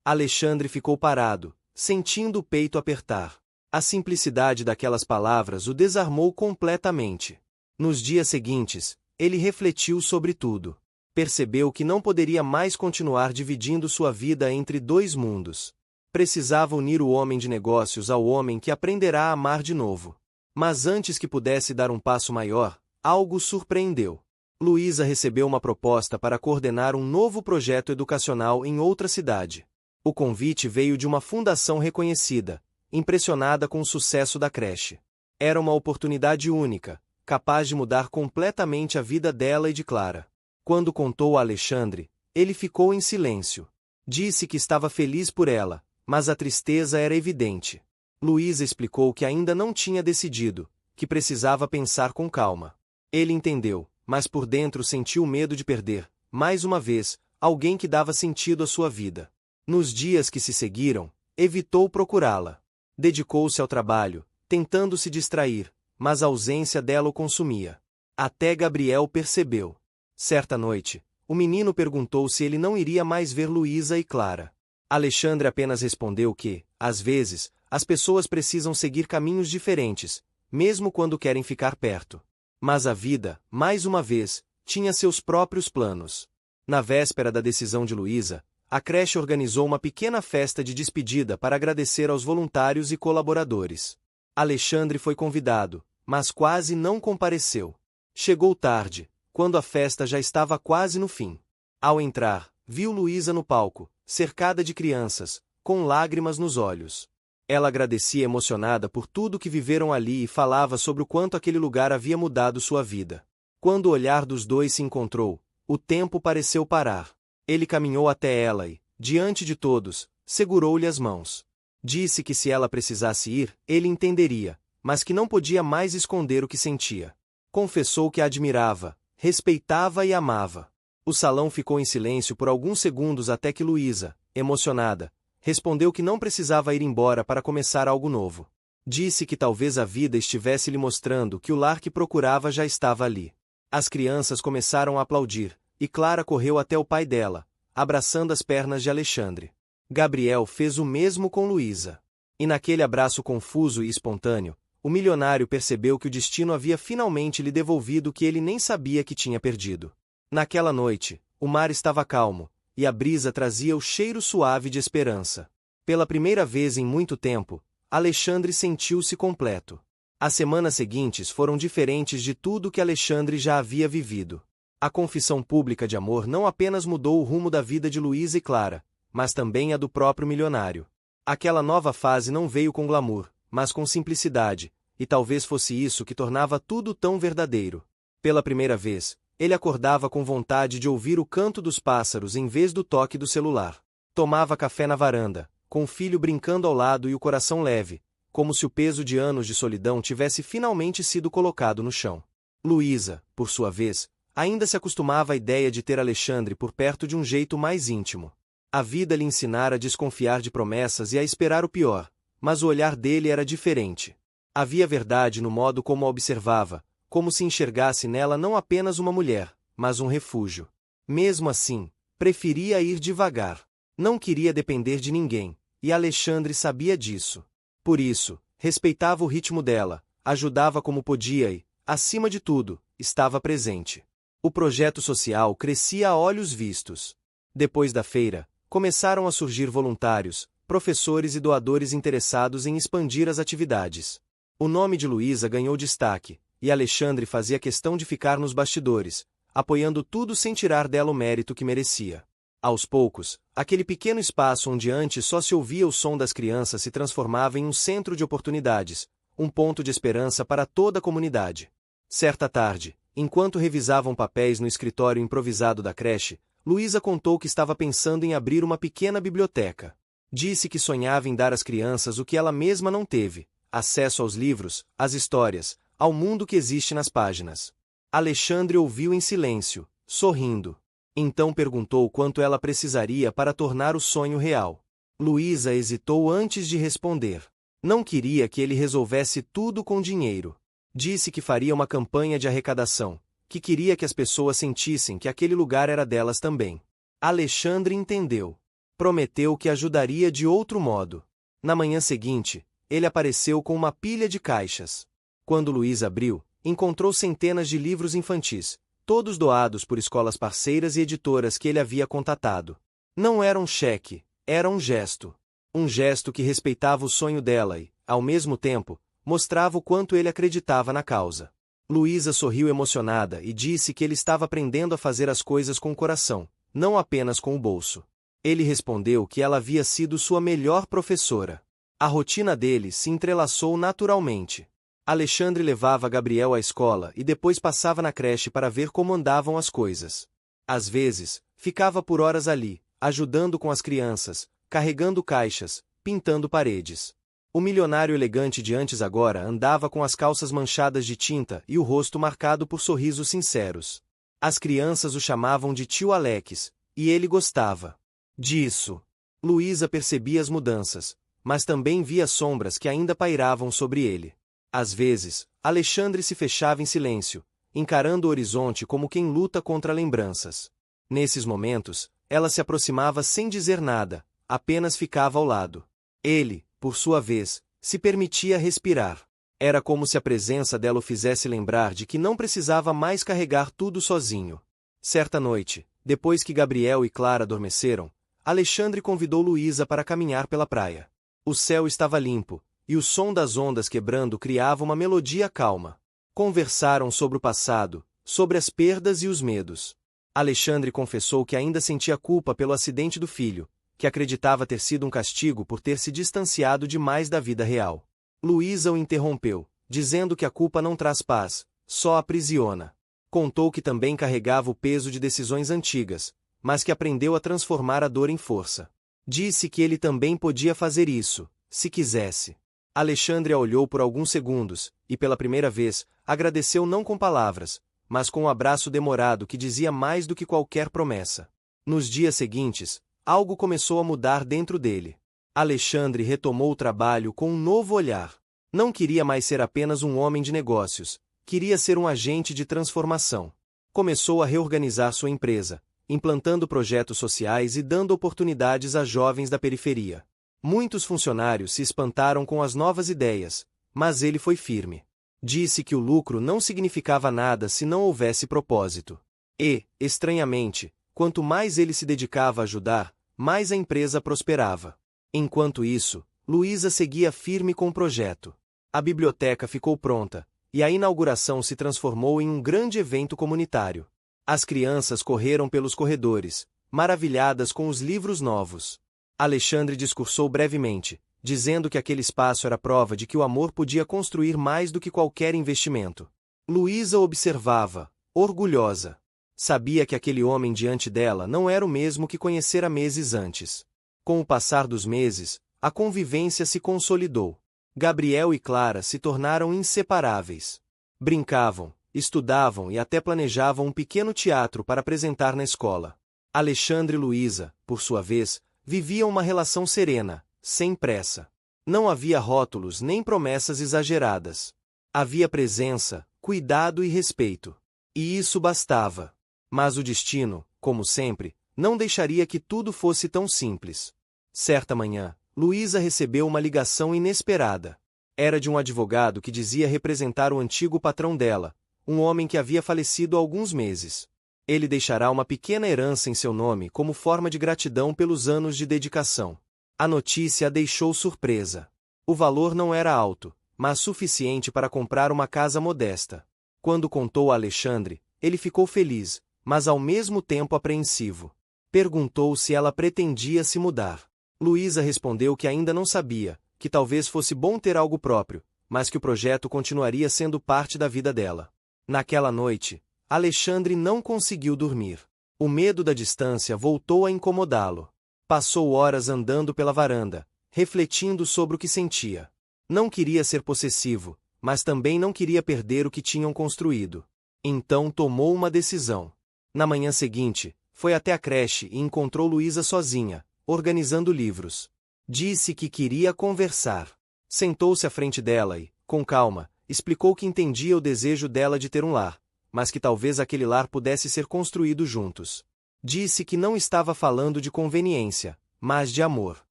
Alexandre ficou parado, sentindo o peito apertar. A simplicidade daquelas palavras o desarmou completamente. Nos dias seguintes, ele refletiu sobre tudo. Percebeu que não poderia mais continuar dividindo sua vida entre dois mundos. Precisava unir o homem de negócios ao homem que aprenderá a amar de novo. Mas antes que pudesse dar um passo maior, algo surpreendeu. Luísa recebeu uma proposta para coordenar um novo projeto educacional em outra cidade. O convite veio de uma fundação reconhecida, impressionada com o sucesso da creche. Era uma oportunidade única, capaz de mudar completamente a vida dela e de Clara. Quando contou a Alexandre, ele ficou em silêncio. Disse que estava feliz por ela, mas a tristeza era evidente. Luísa explicou que ainda não tinha decidido, que precisava pensar com calma. Ele entendeu, mas por dentro sentiu medo de perder, mais uma vez, alguém que dava sentido à sua vida. Nos dias que se seguiram, evitou procurá-la. Dedicou-se ao trabalho, tentando se distrair, mas a ausência dela o consumia. Até Gabriel percebeu. Certa noite, o menino perguntou se ele não iria mais ver Luísa e Clara. Alexandre apenas respondeu que, às vezes, as pessoas precisam seguir caminhos diferentes, mesmo quando querem ficar perto. Mas a vida, mais uma vez, tinha seus próprios planos. Na véspera da decisão de Luísa, a creche organizou uma pequena festa de despedida para agradecer aos voluntários e colaboradores. Alexandre foi convidado, mas quase não compareceu. Chegou tarde, quando a festa já estava quase no fim. Ao entrar, viu Luísa no palco, cercada de crianças, com lágrimas nos olhos. Ela agradecia emocionada por tudo que viveram ali e falava sobre o quanto aquele lugar havia mudado sua vida. Quando o olhar dos dois se encontrou, o tempo pareceu parar. Ele caminhou até ela e, diante de todos, segurou-lhe as mãos. Disse que se ela precisasse ir, ele entenderia, mas que não podia mais esconder o que sentia. Confessou que a admirava, respeitava e amava. O salão ficou em silêncio por alguns segundos até que Luísa, emocionada, respondeu que não precisava ir embora para começar algo novo. Disse que talvez a vida estivesse lhe mostrando que o lar que procurava já estava ali. As crianças começaram a aplaudir, e Clara correu até o pai dela, abraçando as pernas de Alexandre. Gabriel fez o mesmo com Luísa. E naquele abraço confuso e espontâneo, o milionário percebeu que o destino havia finalmente lhe devolvido o que ele nem sabia que tinha perdido. Naquela noite, o mar estava calmo, e a brisa trazia o cheiro suave de esperança. Pela primeira vez em muito tempo, Alexandre sentiu-se completo. As semanas seguintes foram diferentes de tudo que Alexandre já havia vivido. A confissão pública de amor não apenas mudou o rumo da vida de Luísa e Clara, mas também a do próprio milionário. Aquela nova fase não veio com glamour, mas com simplicidade, e talvez fosse isso que tornava tudo tão verdadeiro. Pela primeira vez, Ele acordava com vontade de ouvir o canto dos pássaros em vez do toque do celular. Tomava café na varanda, com o filho brincando ao lado e o coração leve, como se o peso de anos de solidão tivesse finalmente sido colocado no chão. Luísa, por sua vez, ainda se acostumava à ideia de ter Alexandre por perto de um jeito mais íntimo. A vida lhe ensinara a desconfiar de promessas e a esperar o pior, mas o olhar dele era diferente. Havia verdade no modo como a observava, como se enxergasse nela não apenas uma mulher, mas um refúgio. Mesmo assim, preferia ir devagar. Não queria depender de ninguém, e Alexandre sabia disso. Por isso, respeitava o ritmo dela, ajudava como podia e, acima de tudo, estava presente. O projeto social crescia a olhos vistos. Depois da feira, começaram a surgir voluntários, professores e doadores interessados em expandir as atividades. O nome de Luísa ganhou destaque, e Alexandre fazia questão de ficar nos bastidores, apoiando tudo sem tirar dela o mérito que merecia. Aos poucos, aquele pequeno espaço onde antes só se ouvia o som das crianças se transformava em um centro de oportunidades, um ponto de esperança para toda a comunidade. Certa tarde, enquanto revisavam papéis no escritório improvisado da creche, Luísa contou que estava pensando em abrir uma pequena biblioteca. Disse que sonhava em dar às crianças o que ela mesma não teve: acesso aos livros, às histórias, ao mundo que existe nas páginas. Alexandre ouviu em silêncio, sorrindo. Então perguntou quanto ela precisaria para tornar o sonho real. Luísa hesitou antes de responder. Não queria que ele resolvesse tudo com dinheiro. Disse que faria uma campanha de arrecadação, que queria que as pessoas sentissem que aquele lugar era delas também. Alexandre entendeu. Prometeu que ajudaria de outro modo. Na manhã seguinte, ele apareceu com uma pilha de caixas. Quando Luísa abriu, encontrou centenas de livros infantis, todos doados por escolas parceiras e editoras que ele havia contatado. Não era um cheque, era um gesto. Um gesto que respeitava o sonho dela e, ao mesmo tempo, mostrava o quanto ele acreditava na causa. Luísa sorriu emocionada e disse que ele estava aprendendo a fazer as coisas com o coração, não apenas com o bolso. Ele respondeu que ela havia sido sua melhor professora. A rotina dele se entrelaçou naturalmente. Alexandre levava Gabriel à escola e depois passava na creche para ver como andavam as coisas. Às vezes, ficava por horas ali, ajudando com as crianças, carregando caixas, pintando paredes. O milionário elegante de antes agora andava com as calças manchadas de tinta e o rosto marcado por sorrisos sinceros. As crianças o chamavam de tio Alex, e ele gostava disso. Luísa percebia as mudanças, mas também via sombras que ainda pairavam sobre ele. Às vezes, Alexandre se fechava em silêncio, encarando o horizonte como quem luta contra lembranças. Nesses momentos, ela se aproximava sem dizer nada, apenas ficava ao lado. Ele, por sua vez, se permitia respirar. Era como se a presença dela o fizesse lembrar de que não precisava mais carregar tudo sozinho. Certa noite, depois que Gabriel e Clara adormeceram, Alexandre convidou Luísa para caminhar pela praia. O céu estava limpo, e o som das ondas quebrando criava uma melodia calma. Conversaram sobre o passado, sobre as perdas e os medos. Alexandre confessou que ainda sentia culpa pelo acidente do filho, que acreditava ter sido um castigo por ter se distanciado demais da vida real. Luísa o interrompeu, dizendo que a culpa não traz paz, só aprisiona. Contou que também carregava o peso de decisões antigas, mas que aprendeu a transformar a dor em força. Disse que ele também podia fazer isso, se quisesse. Alexandre a olhou por alguns segundos, e pela primeira vez, agradeceu não com palavras, mas com um abraço demorado que dizia mais do que qualquer promessa. Nos dias seguintes, algo começou a mudar dentro dele. Alexandre retomou o trabalho com um novo olhar. Não queria mais ser apenas um homem de negócios, queria ser um agente de transformação. Começou a reorganizar sua empresa, implantando projetos sociais e dando oportunidades a jovens da periferia. Muitos funcionários se espantaram com as novas ideias, mas ele foi firme. Disse que o lucro não significava nada se não houvesse propósito. E, estranhamente, quanto mais ele se dedicava a ajudar, mais a empresa prosperava. Enquanto isso, Luísa seguia firme com o projeto. A biblioteca ficou pronta, e a inauguração se transformou em um grande evento comunitário. As crianças correram pelos corredores, maravilhadas com os livros novos. Alexandre discursou brevemente, dizendo que aquele espaço era prova de que o amor podia construir mais do que qualquer investimento. Luísa observava, orgulhosa. Sabia que aquele homem diante dela não era o mesmo que conhecera meses antes. Com o passar dos meses, a convivência se consolidou. Gabriel e Clara se tornaram inseparáveis. Brincavam, estudavam e até planejavam um pequeno teatro para apresentar na escola. Alexandre e Luísa, por sua vez, viviam uma relação serena, sem pressa. Não havia rótulos nem promessas exageradas. Havia presença, cuidado e respeito. E isso bastava. Mas o destino, como sempre, não deixaria que tudo fosse tão simples. Certa manhã, Luísa recebeu uma ligação inesperada. Era de um advogado que dizia representar o antigo patrão dela, um homem que havia falecido há alguns meses. Ele deixará uma pequena herança em seu nome como forma de gratidão pelos anos de dedicação. A notícia a deixou surpresa. O valor não era alto, mas suficiente para comprar uma casa modesta. Quando contou a Alexandre, ele ficou feliz, mas ao mesmo tempo apreensivo. Perguntou se ela pretendia se mudar. Luísa respondeu que ainda não sabia, que talvez fosse bom ter algo próprio, mas que o projeto continuaria sendo parte da vida dela. Naquela noite, Alexandre não conseguiu dormir. O medo da distância voltou a incomodá-lo. Passou horas andando pela varanda, refletindo sobre o que sentia. Não queria ser possessivo, mas também não queria perder o que tinham construído. Então tomou uma decisão. Na manhã seguinte, foi até a creche e encontrou Luísa sozinha, organizando livros. Disse que queria conversar. Sentou-se à frente dela e, com calma, explicou que entendia o desejo dela de ter um lar, mas que talvez aquele lar pudesse ser construído juntos. Disse que não estava falando de conveniência, mas de amor.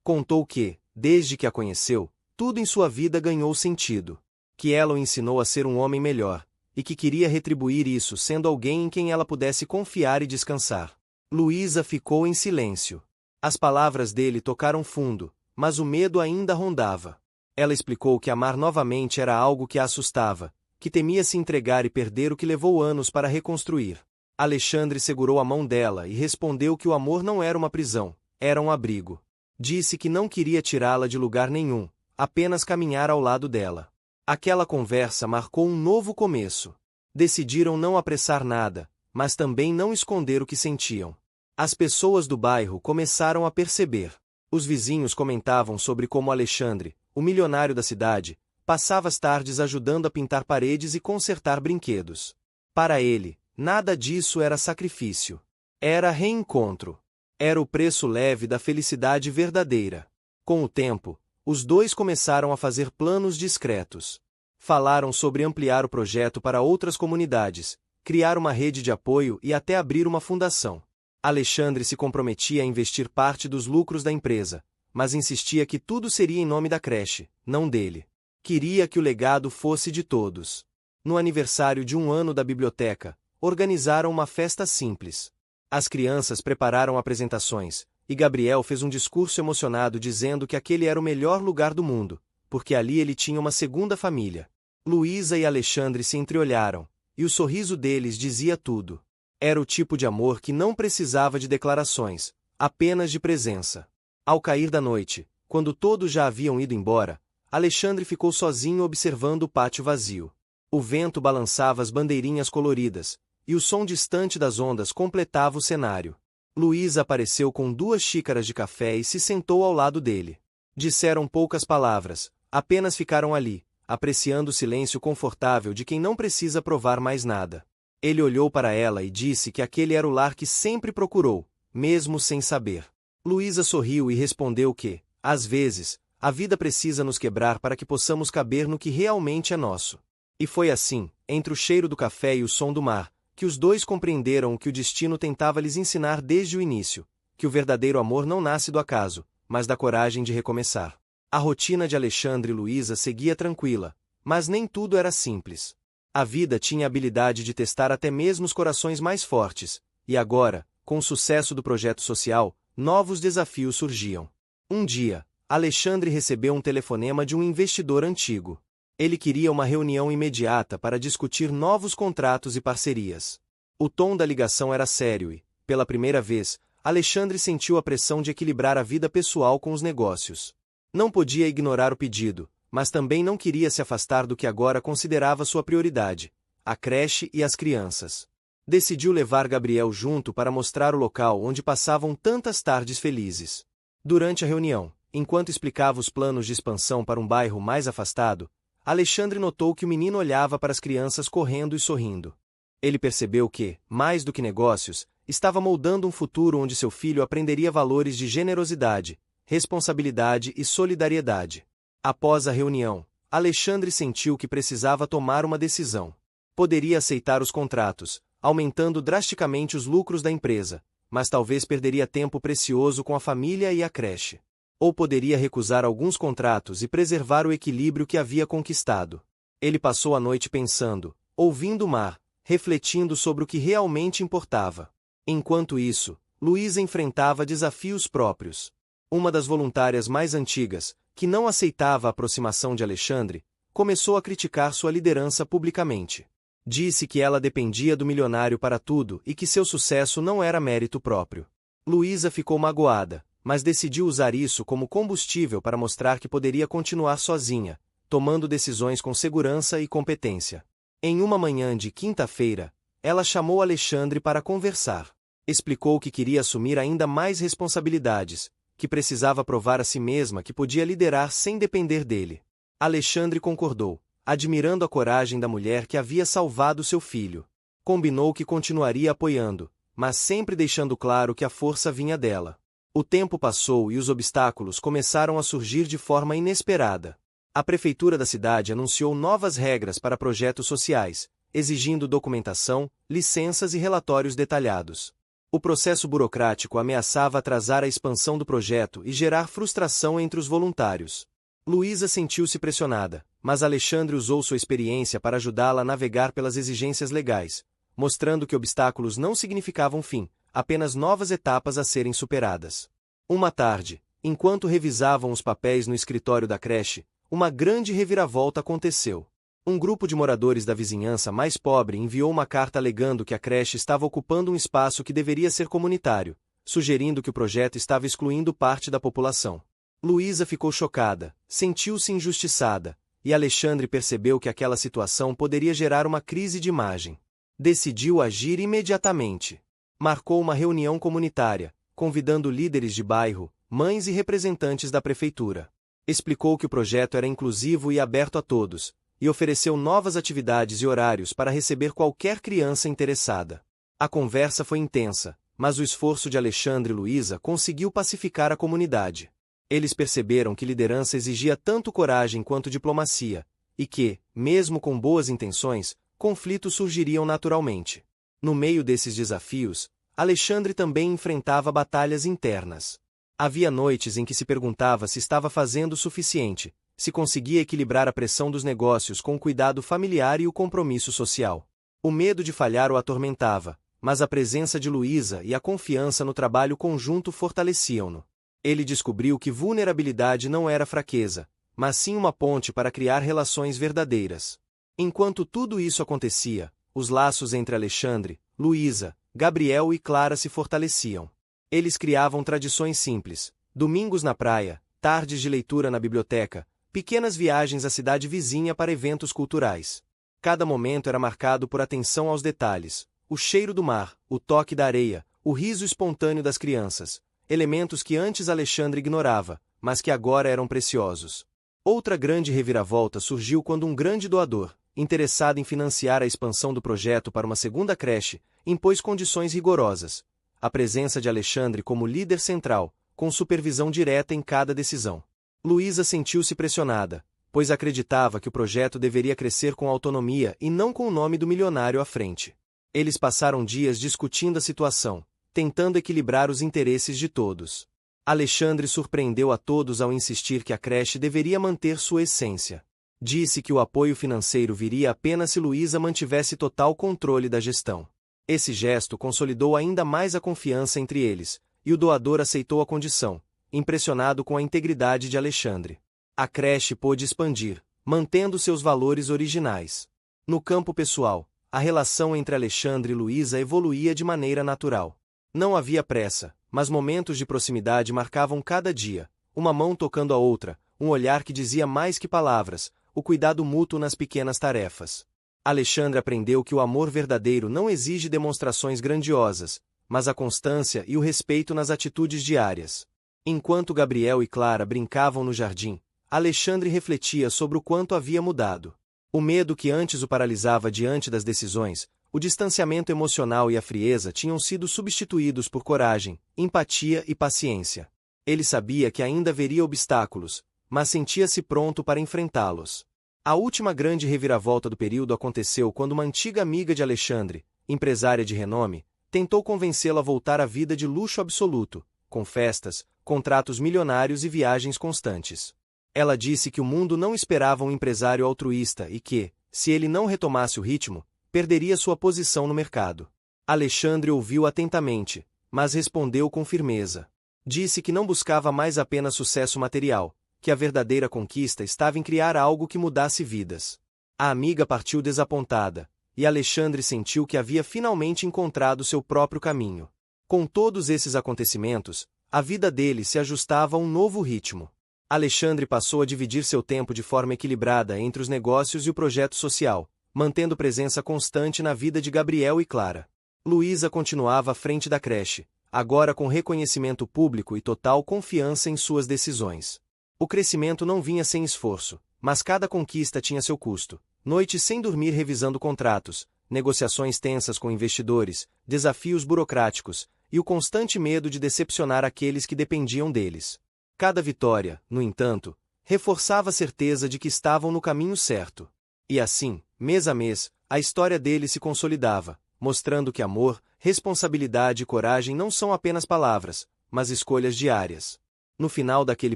Contou que, desde que a conheceu, tudo em sua vida ganhou sentido. Que ela o ensinou a ser um homem melhor, e que queria retribuir isso sendo alguém em quem ela pudesse confiar e descansar. Luísa ficou em silêncio. As palavras dele tocaram fundo, mas o medo ainda rondava. Ela explicou que amar novamente era algo que a assustava, que temia se entregar e perder o que levou anos para reconstruir. Alexandre segurou a mão dela e respondeu que o amor não era uma prisão, era um abrigo. Disse que não queria tirá-la de lugar nenhum, apenas caminhar ao lado dela. Aquela conversa marcou um novo começo. Decidiram não apressar nada, mas também não esconder o que sentiam. As pessoas do bairro começaram a perceber. Os vizinhos comentavam sobre como Alexandre, o milionário da cidade, passava as tardes ajudando a pintar paredes e consertar brinquedos. Para ele, nada disso era sacrifício. Era reencontro. Era o preço leve da felicidade verdadeira. Com o tempo, os dois começaram a fazer planos discretos. Falaram sobre ampliar o projeto para outras comunidades, criar uma rede de apoio e até abrir uma fundação. Alexandre se comprometia a investir parte dos lucros da empresa, mas insistia que tudo seria em nome da creche, não dele. Queria que o legado fosse de todos. No aniversário de 1 ano da biblioteca, organizaram uma festa simples. As crianças prepararam apresentações, e Gabriel fez um discurso emocionado dizendo que aquele era o melhor lugar do mundo, porque ali ele tinha uma segunda família. Luísa e Alexandre se entreolharam, e o sorriso deles dizia tudo. Era o tipo de amor que não precisava de declarações, apenas de presença. Ao cair da noite, quando todos já haviam ido embora, Alexandre ficou sozinho observando o pátio vazio. O vento balançava as bandeirinhas coloridas, e o som distante das ondas completava o cenário. Luísa apareceu com 2 xícaras de café e se sentou ao lado dele. Disseram poucas palavras, apenas ficaram ali, apreciando o silêncio confortável de quem não precisa provar mais nada. Ele olhou para ela e disse que aquele era o lar que sempre procurou, mesmo sem saber. Luísa sorriu e respondeu que, às vezes, a vida precisa nos quebrar para que possamos caber no que realmente é nosso. E foi assim, entre o cheiro do café e o som do mar, que os dois compreenderam o que o destino tentava lhes ensinar desde o início, que o verdadeiro amor não nasce do acaso, mas da coragem de recomeçar. A rotina de Alexandre e Luísa seguia tranquila, mas nem tudo era simples. A vida tinha a habilidade de testar até mesmo os corações mais fortes, e agora, com o sucesso do projeto social, novos desafios surgiam. Um dia, Alexandre recebeu um telefonema de um investidor antigo. Ele queria uma reunião imediata para discutir novos contratos e parcerias. O tom da ligação era sério e, pela primeira vez, Alexandre sentiu a pressão de equilibrar a vida pessoal com os negócios. Não podia ignorar o pedido, mas também não queria se afastar do que agora considerava sua prioridade, a creche e as crianças. Decidiu levar Gabriel junto para mostrar o local onde passavam tantas tardes felizes. Durante a reunião, enquanto explicava os planos de expansão para um bairro mais afastado, Alexandre notou que o menino olhava para as crianças correndo e sorrindo. Ele percebeu que, mais do que negócios, estava moldando um futuro onde seu filho aprenderia valores de generosidade, responsabilidade e solidariedade. Após a reunião, Alexandre sentiu que precisava tomar uma decisão. Poderia aceitar os contratos, aumentando drasticamente os lucros da empresa, mas talvez perderia tempo precioso com a família e a creche. Ou poderia recusar alguns contratos e preservar o equilíbrio que havia conquistado. Ele passou a noite pensando, ouvindo o mar, refletindo sobre o que realmente importava. Enquanto isso, Luísa enfrentava desafios próprios. Uma das voluntárias mais antigas, que não aceitava a aproximação de Alexandre, começou a criticar sua liderança publicamente. Disse que ela dependia do milionário para tudo e que seu sucesso não era mérito próprio. Luísa ficou magoada, mas decidiu usar isso como combustível para mostrar que poderia continuar sozinha, tomando decisões com segurança e competência. Em uma manhã de quinta-feira, ela chamou Alexandre para conversar. Explicou que queria assumir ainda mais responsabilidades, que precisava provar a si mesma que podia liderar sem depender dele. Alexandre concordou, admirando a coragem da mulher que havia salvado seu filho. Combinou que continuaria apoiando, mas sempre deixando claro que a força vinha dela. O tempo passou e os obstáculos começaram a surgir de forma inesperada. A prefeitura da cidade anunciou novas regras para projetos sociais, exigindo documentação, licenças e relatórios detalhados. O processo burocrático ameaçava atrasar a expansão do projeto e gerar frustração entre os voluntários. Luísa sentiu-se pressionada, mas Alexandre usou sua experiência para ajudá-la a navegar pelas exigências legais, mostrando que obstáculos não significavam fim, apenas novas etapas a serem superadas. Uma tarde, enquanto revisavam os papéis no escritório da creche, uma grande reviravolta aconteceu. Um grupo de moradores da vizinhança mais pobre enviou uma carta alegando que a creche estava ocupando um espaço que deveria ser comunitário, sugerindo que o projeto estava excluindo parte da população. Luísa ficou chocada, sentiu-se injustiçada, e Alexandre percebeu que aquela situação poderia gerar uma crise de imagem. Decidiu agir imediatamente. Marcou uma reunião comunitária, convidando líderes de bairro, mães e representantes da prefeitura. Explicou que o projeto era inclusivo e aberto a todos, e ofereceu novas atividades e horários para receber qualquer criança interessada. A conversa foi intensa, mas o esforço de Alexandre e Luísa conseguiu pacificar a comunidade. Eles perceberam que liderança exigia tanto coragem quanto diplomacia, e que, mesmo com boas intenções, conflitos surgiriam naturalmente. No meio desses desafios, Alexandre também enfrentava batalhas internas. Havia noites em que se perguntava se estava fazendo o suficiente, se conseguia equilibrar a pressão dos negócios com o cuidado familiar e o compromisso social. O medo de falhar o atormentava, mas a presença de Luísa e a confiança no trabalho conjunto fortaleciam-no. Ele descobriu que vulnerabilidade não era fraqueza, mas sim uma ponte para criar relações verdadeiras. Enquanto tudo isso acontecia, os laços entre Alexandre, Luísa, Gabriel e Clara se fortaleciam. Eles criavam tradições simples: domingos na praia, tardes de leitura na biblioteca, pequenas viagens à cidade vizinha para eventos culturais. Cada momento era marcado por atenção aos detalhes: o cheiro do mar, o toque da areia, o riso espontâneo das crianças, elementos que antes Alexandre ignorava, mas que agora eram preciosos. Outra grande reviravolta surgiu quando um grande doador, interessado em financiar a expansão do projeto para uma segunda creche, impôs condições rigorosas: a presença de Alexandre como líder central, com supervisão direta em cada decisão. Luísa sentiu-se pressionada, pois acreditava que o projeto deveria crescer com autonomia e não com o nome do milionário à frente. Eles passaram dias discutindo a situação, tentando equilibrar os interesses de todos. Alexandre surpreendeu a todos ao insistir que a creche deveria manter sua essência. Disse que o apoio financeiro viria apenas se Luísa mantivesse total controle da gestão. Esse gesto consolidou ainda mais a confiança entre eles, e o doador aceitou a condição, impressionado com a integridade de Alexandre. A creche pôde expandir, mantendo seus valores originais. No campo pessoal, a relação entre Alexandre e Luísa evoluía de maneira natural. Não havia pressa, mas momentos de proximidade marcavam cada dia, uma mão tocando a outra, um olhar que dizia mais que palavras, o cuidado mútuo nas pequenas tarefas. Alexandre aprendeu que o amor verdadeiro não exige demonstrações grandiosas, mas a constância e o respeito nas atitudes diárias. Enquanto Gabriel e Clara brincavam no jardim, Alexandre refletia sobre o quanto havia mudado. O medo que antes o paralisava diante das decisões, o distanciamento emocional e a frieza tinham sido substituídos por coragem, empatia e paciência. Ele sabia que ainda haveria obstáculos, mas sentia-se pronto para enfrentá-los. A última grande reviravolta do período aconteceu quando uma antiga amiga de Alexandre, empresária de renome, tentou convencê-lo a voltar à vida de luxo absoluto, com festas, contratos milionários e viagens constantes. Ela disse que o mundo não esperava um empresário altruísta e que, se ele não retomasse o ritmo, perderia sua posição no mercado. Alexandre ouviu atentamente, mas respondeu com firmeza. Disse que não buscava mais apenas sucesso material, que a verdadeira conquista estava em criar algo que mudasse vidas. A amiga partiu desapontada, e Alexandre sentiu que havia finalmente encontrado seu próprio caminho. Com todos esses acontecimentos, a vida dele se ajustava a um novo ritmo. Alexandre passou a dividir seu tempo de forma equilibrada entre os negócios e o projeto social, mantendo presença constante na vida de Gabriel e Clara. Luísa continuava à frente da creche, agora com reconhecimento público e total confiança em suas decisões. O crescimento não vinha sem esforço, mas cada conquista tinha seu custo. Noites sem dormir revisando contratos, negociações tensas com investidores, desafios burocráticos, e o constante medo de decepcionar aqueles que dependiam deles. Cada vitória, no entanto, reforçava a certeza de que estavam no caminho certo. E assim, mês a mês, a história deles se consolidava, mostrando que amor, responsabilidade e coragem não são apenas palavras, mas escolhas diárias. No final daquele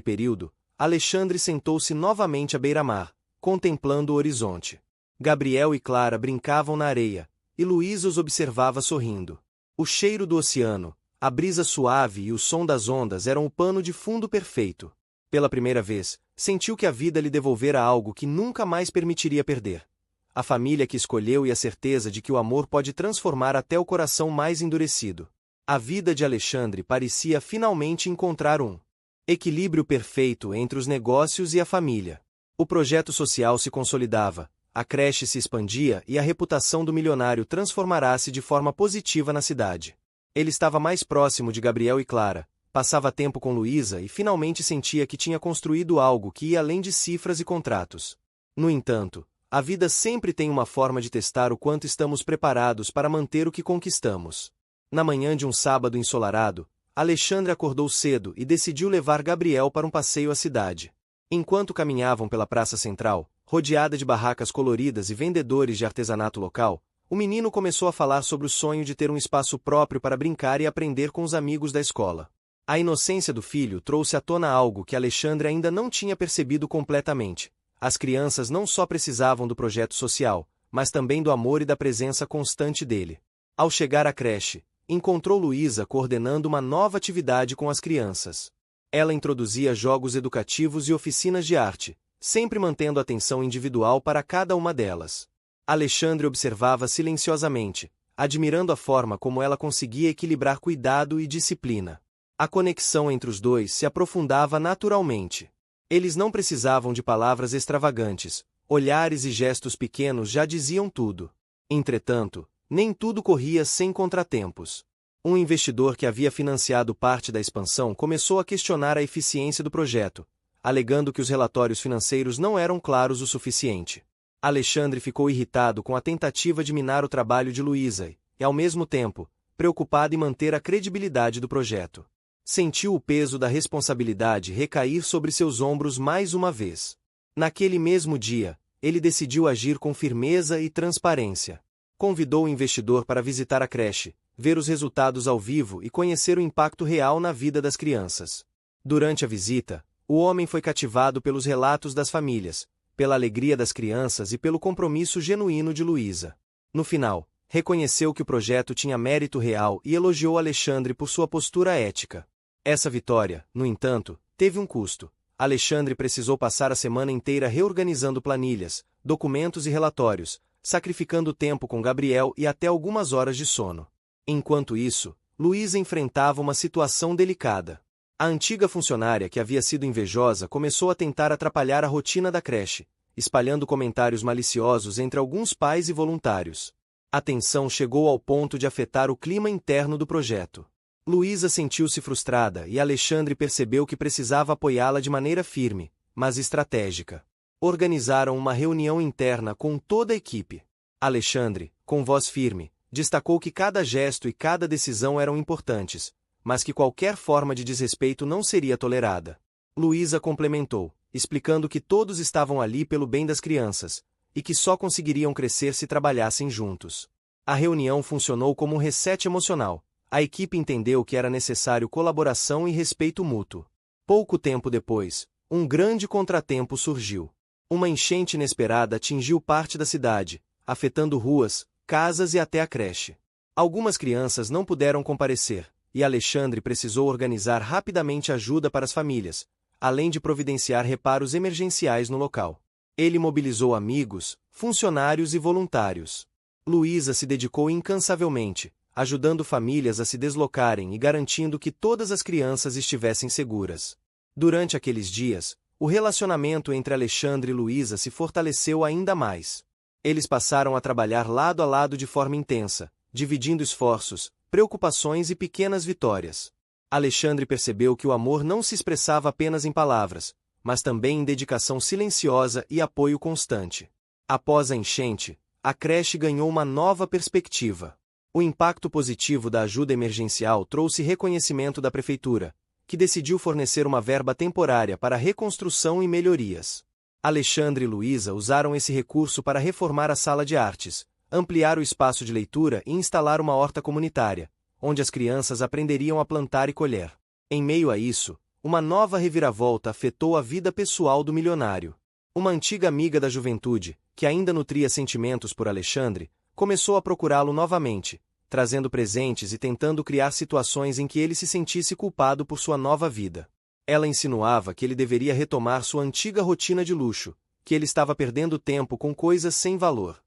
período, Alexandre sentou-se novamente à beira-mar, contemplando o horizonte. Gabriel e Clara brincavam na areia, e Luísa os observava sorrindo. O cheiro do oceano, a brisa suave e o som das ondas eram o pano de fundo perfeito. Pela primeira vez, sentiu que a vida lhe devolvera algo que nunca mais permitiria perder. A família que escolheu e a certeza de que o amor pode transformar até o coração mais endurecido. A vida de Alexandre parecia finalmente encontrar um equilíbrio perfeito entre os negócios e a família. O projeto social se consolidava, a creche se expandia e a reputação do milionário transformará-se de forma positiva na cidade. Ele estava mais próximo de Gabriel e Clara, passava tempo com Luísa e finalmente sentia que tinha construído algo que ia além de cifras e contratos. No entanto, a vida sempre tem uma forma de testar o quanto estamos preparados para manter o que conquistamos. Na manhã de um sábado ensolarado, Alexandre acordou cedo e decidiu levar Gabriel para um passeio à cidade. Enquanto caminhavam pela praça central, rodeada de barracas coloridas e vendedores de artesanato local, o menino começou a falar sobre o sonho de ter um espaço próprio para brincar e aprender com os amigos da escola. A inocência do filho trouxe à tona algo que Alexandre ainda não tinha percebido completamente. As crianças não só precisavam do projeto social, mas também do amor e da presença constante dele. Ao chegar à creche, encontrou Luísa coordenando uma nova atividade com as crianças. Ela introduzia jogos educativos e oficinas de arte, sempre mantendo atenção individual para cada uma delas. Alexandre observava silenciosamente, admirando a forma como ela conseguia equilibrar cuidado e disciplina. A conexão entre os dois se aprofundava naturalmente. Eles não precisavam de palavras extravagantes, olhares e gestos pequenos já diziam tudo. Entretanto, nem tudo corria sem contratempos. Um investidor que havia financiado parte da expansão começou a questionar a eficiência do projeto, alegando que os relatórios financeiros não eram claros o suficiente. Alexandre ficou irritado com a tentativa de minar o trabalho de Luísa e, ao mesmo tempo, preocupado em manter a credibilidade do projeto. Sentiu o peso da responsabilidade recair sobre seus ombros mais uma vez. Naquele mesmo dia, ele decidiu agir com firmeza e transparência. Convidou o investidor para visitar a creche, ver os resultados ao vivo e conhecer o impacto real na vida das crianças. Durante a visita, o homem foi cativado pelos relatos das famílias, pela alegria das crianças e pelo compromisso genuíno de Luísa. No final, reconheceu que o projeto tinha mérito real e elogiou Alexandre por sua postura ética. Essa vitória, no entanto, teve um custo. Alexandre precisou passar a semana inteira reorganizando planilhas, documentos e relatórios, sacrificando tempo com Gabriel e até algumas horas de sono. Enquanto isso, Luísa enfrentava uma situação delicada. A antiga funcionária que havia sido invejosa começou a tentar atrapalhar a rotina da creche, espalhando comentários maliciosos entre alguns pais e voluntários. A tensão chegou ao ponto de afetar o clima interno do projeto. Luísa sentiu-se frustrada e Alexandre percebeu que precisava apoiá-la de maneira firme, mas estratégica. Organizaram uma reunião interna com toda a equipe. Alexandre, com voz firme, destacou que cada gesto e cada decisão eram importantes, mas que qualquer forma de desrespeito não seria tolerada. Luísa complementou, explicando que todos estavam ali pelo bem das crianças, e que só conseguiriam crescer se trabalhassem juntos. A reunião funcionou como um reset emocional. A equipe entendeu que era necessário colaboração e respeito mútuo. Pouco tempo depois, um grande contratempo surgiu. Uma enchente inesperada atingiu parte da cidade, afetando ruas, casas e até a creche. Algumas crianças não puderam comparecer, e Alexandre precisou organizar rapidamente ajuda para as famílias, além de providenciar reparos emergenciais no local. Ele mobilizou amigos, funcionários e voluntários. Luísa se dedicou incansavelmente, ajudando famílias a se deslocarem e garantindo que todas as crianças estivessem seguras. Durante aqueles dias, o relacionamento entre Alexandre e Luísa se fortaleceu ainda mais. Eles passaram a trabalhar lado a lado de forma intensa, dividindo esforços, preocupações e pequenas vitórias. Alexandre percebeu que o amor não se expressava apenas em palavras, mas também em dedicação silenciosa e apoio constante. Após a enchente, a creche ganhou uma nova perspectiva. O impacto positivo da ajuda emergencial trouxe reconhecimento da prefeitura, que decidiu fornecer uma verba temporária para reconstrução e melhorias. Alexandre e Luísa usaram esse recurso para reformar a sala de artes, ampliar o espaço de leitura e instalar uma horta comunitária, onde as crianças aprenderiam a plantar e colher. Em meio a isso, uma nova reviravolta afetou a vida pessoal do milionário. Uma antiga amiga da juventude, que ainda nutria sentimentos por Alexandre, começou a procurá-lo novamente, trazendo presentes e tentando criar situações em que ele se sentisse culpado por sua nova vida. Ela insinuava que ele deveria retomar sua antiga rotina de luxo, que ele estava perdendo tempo com coisas sem valor.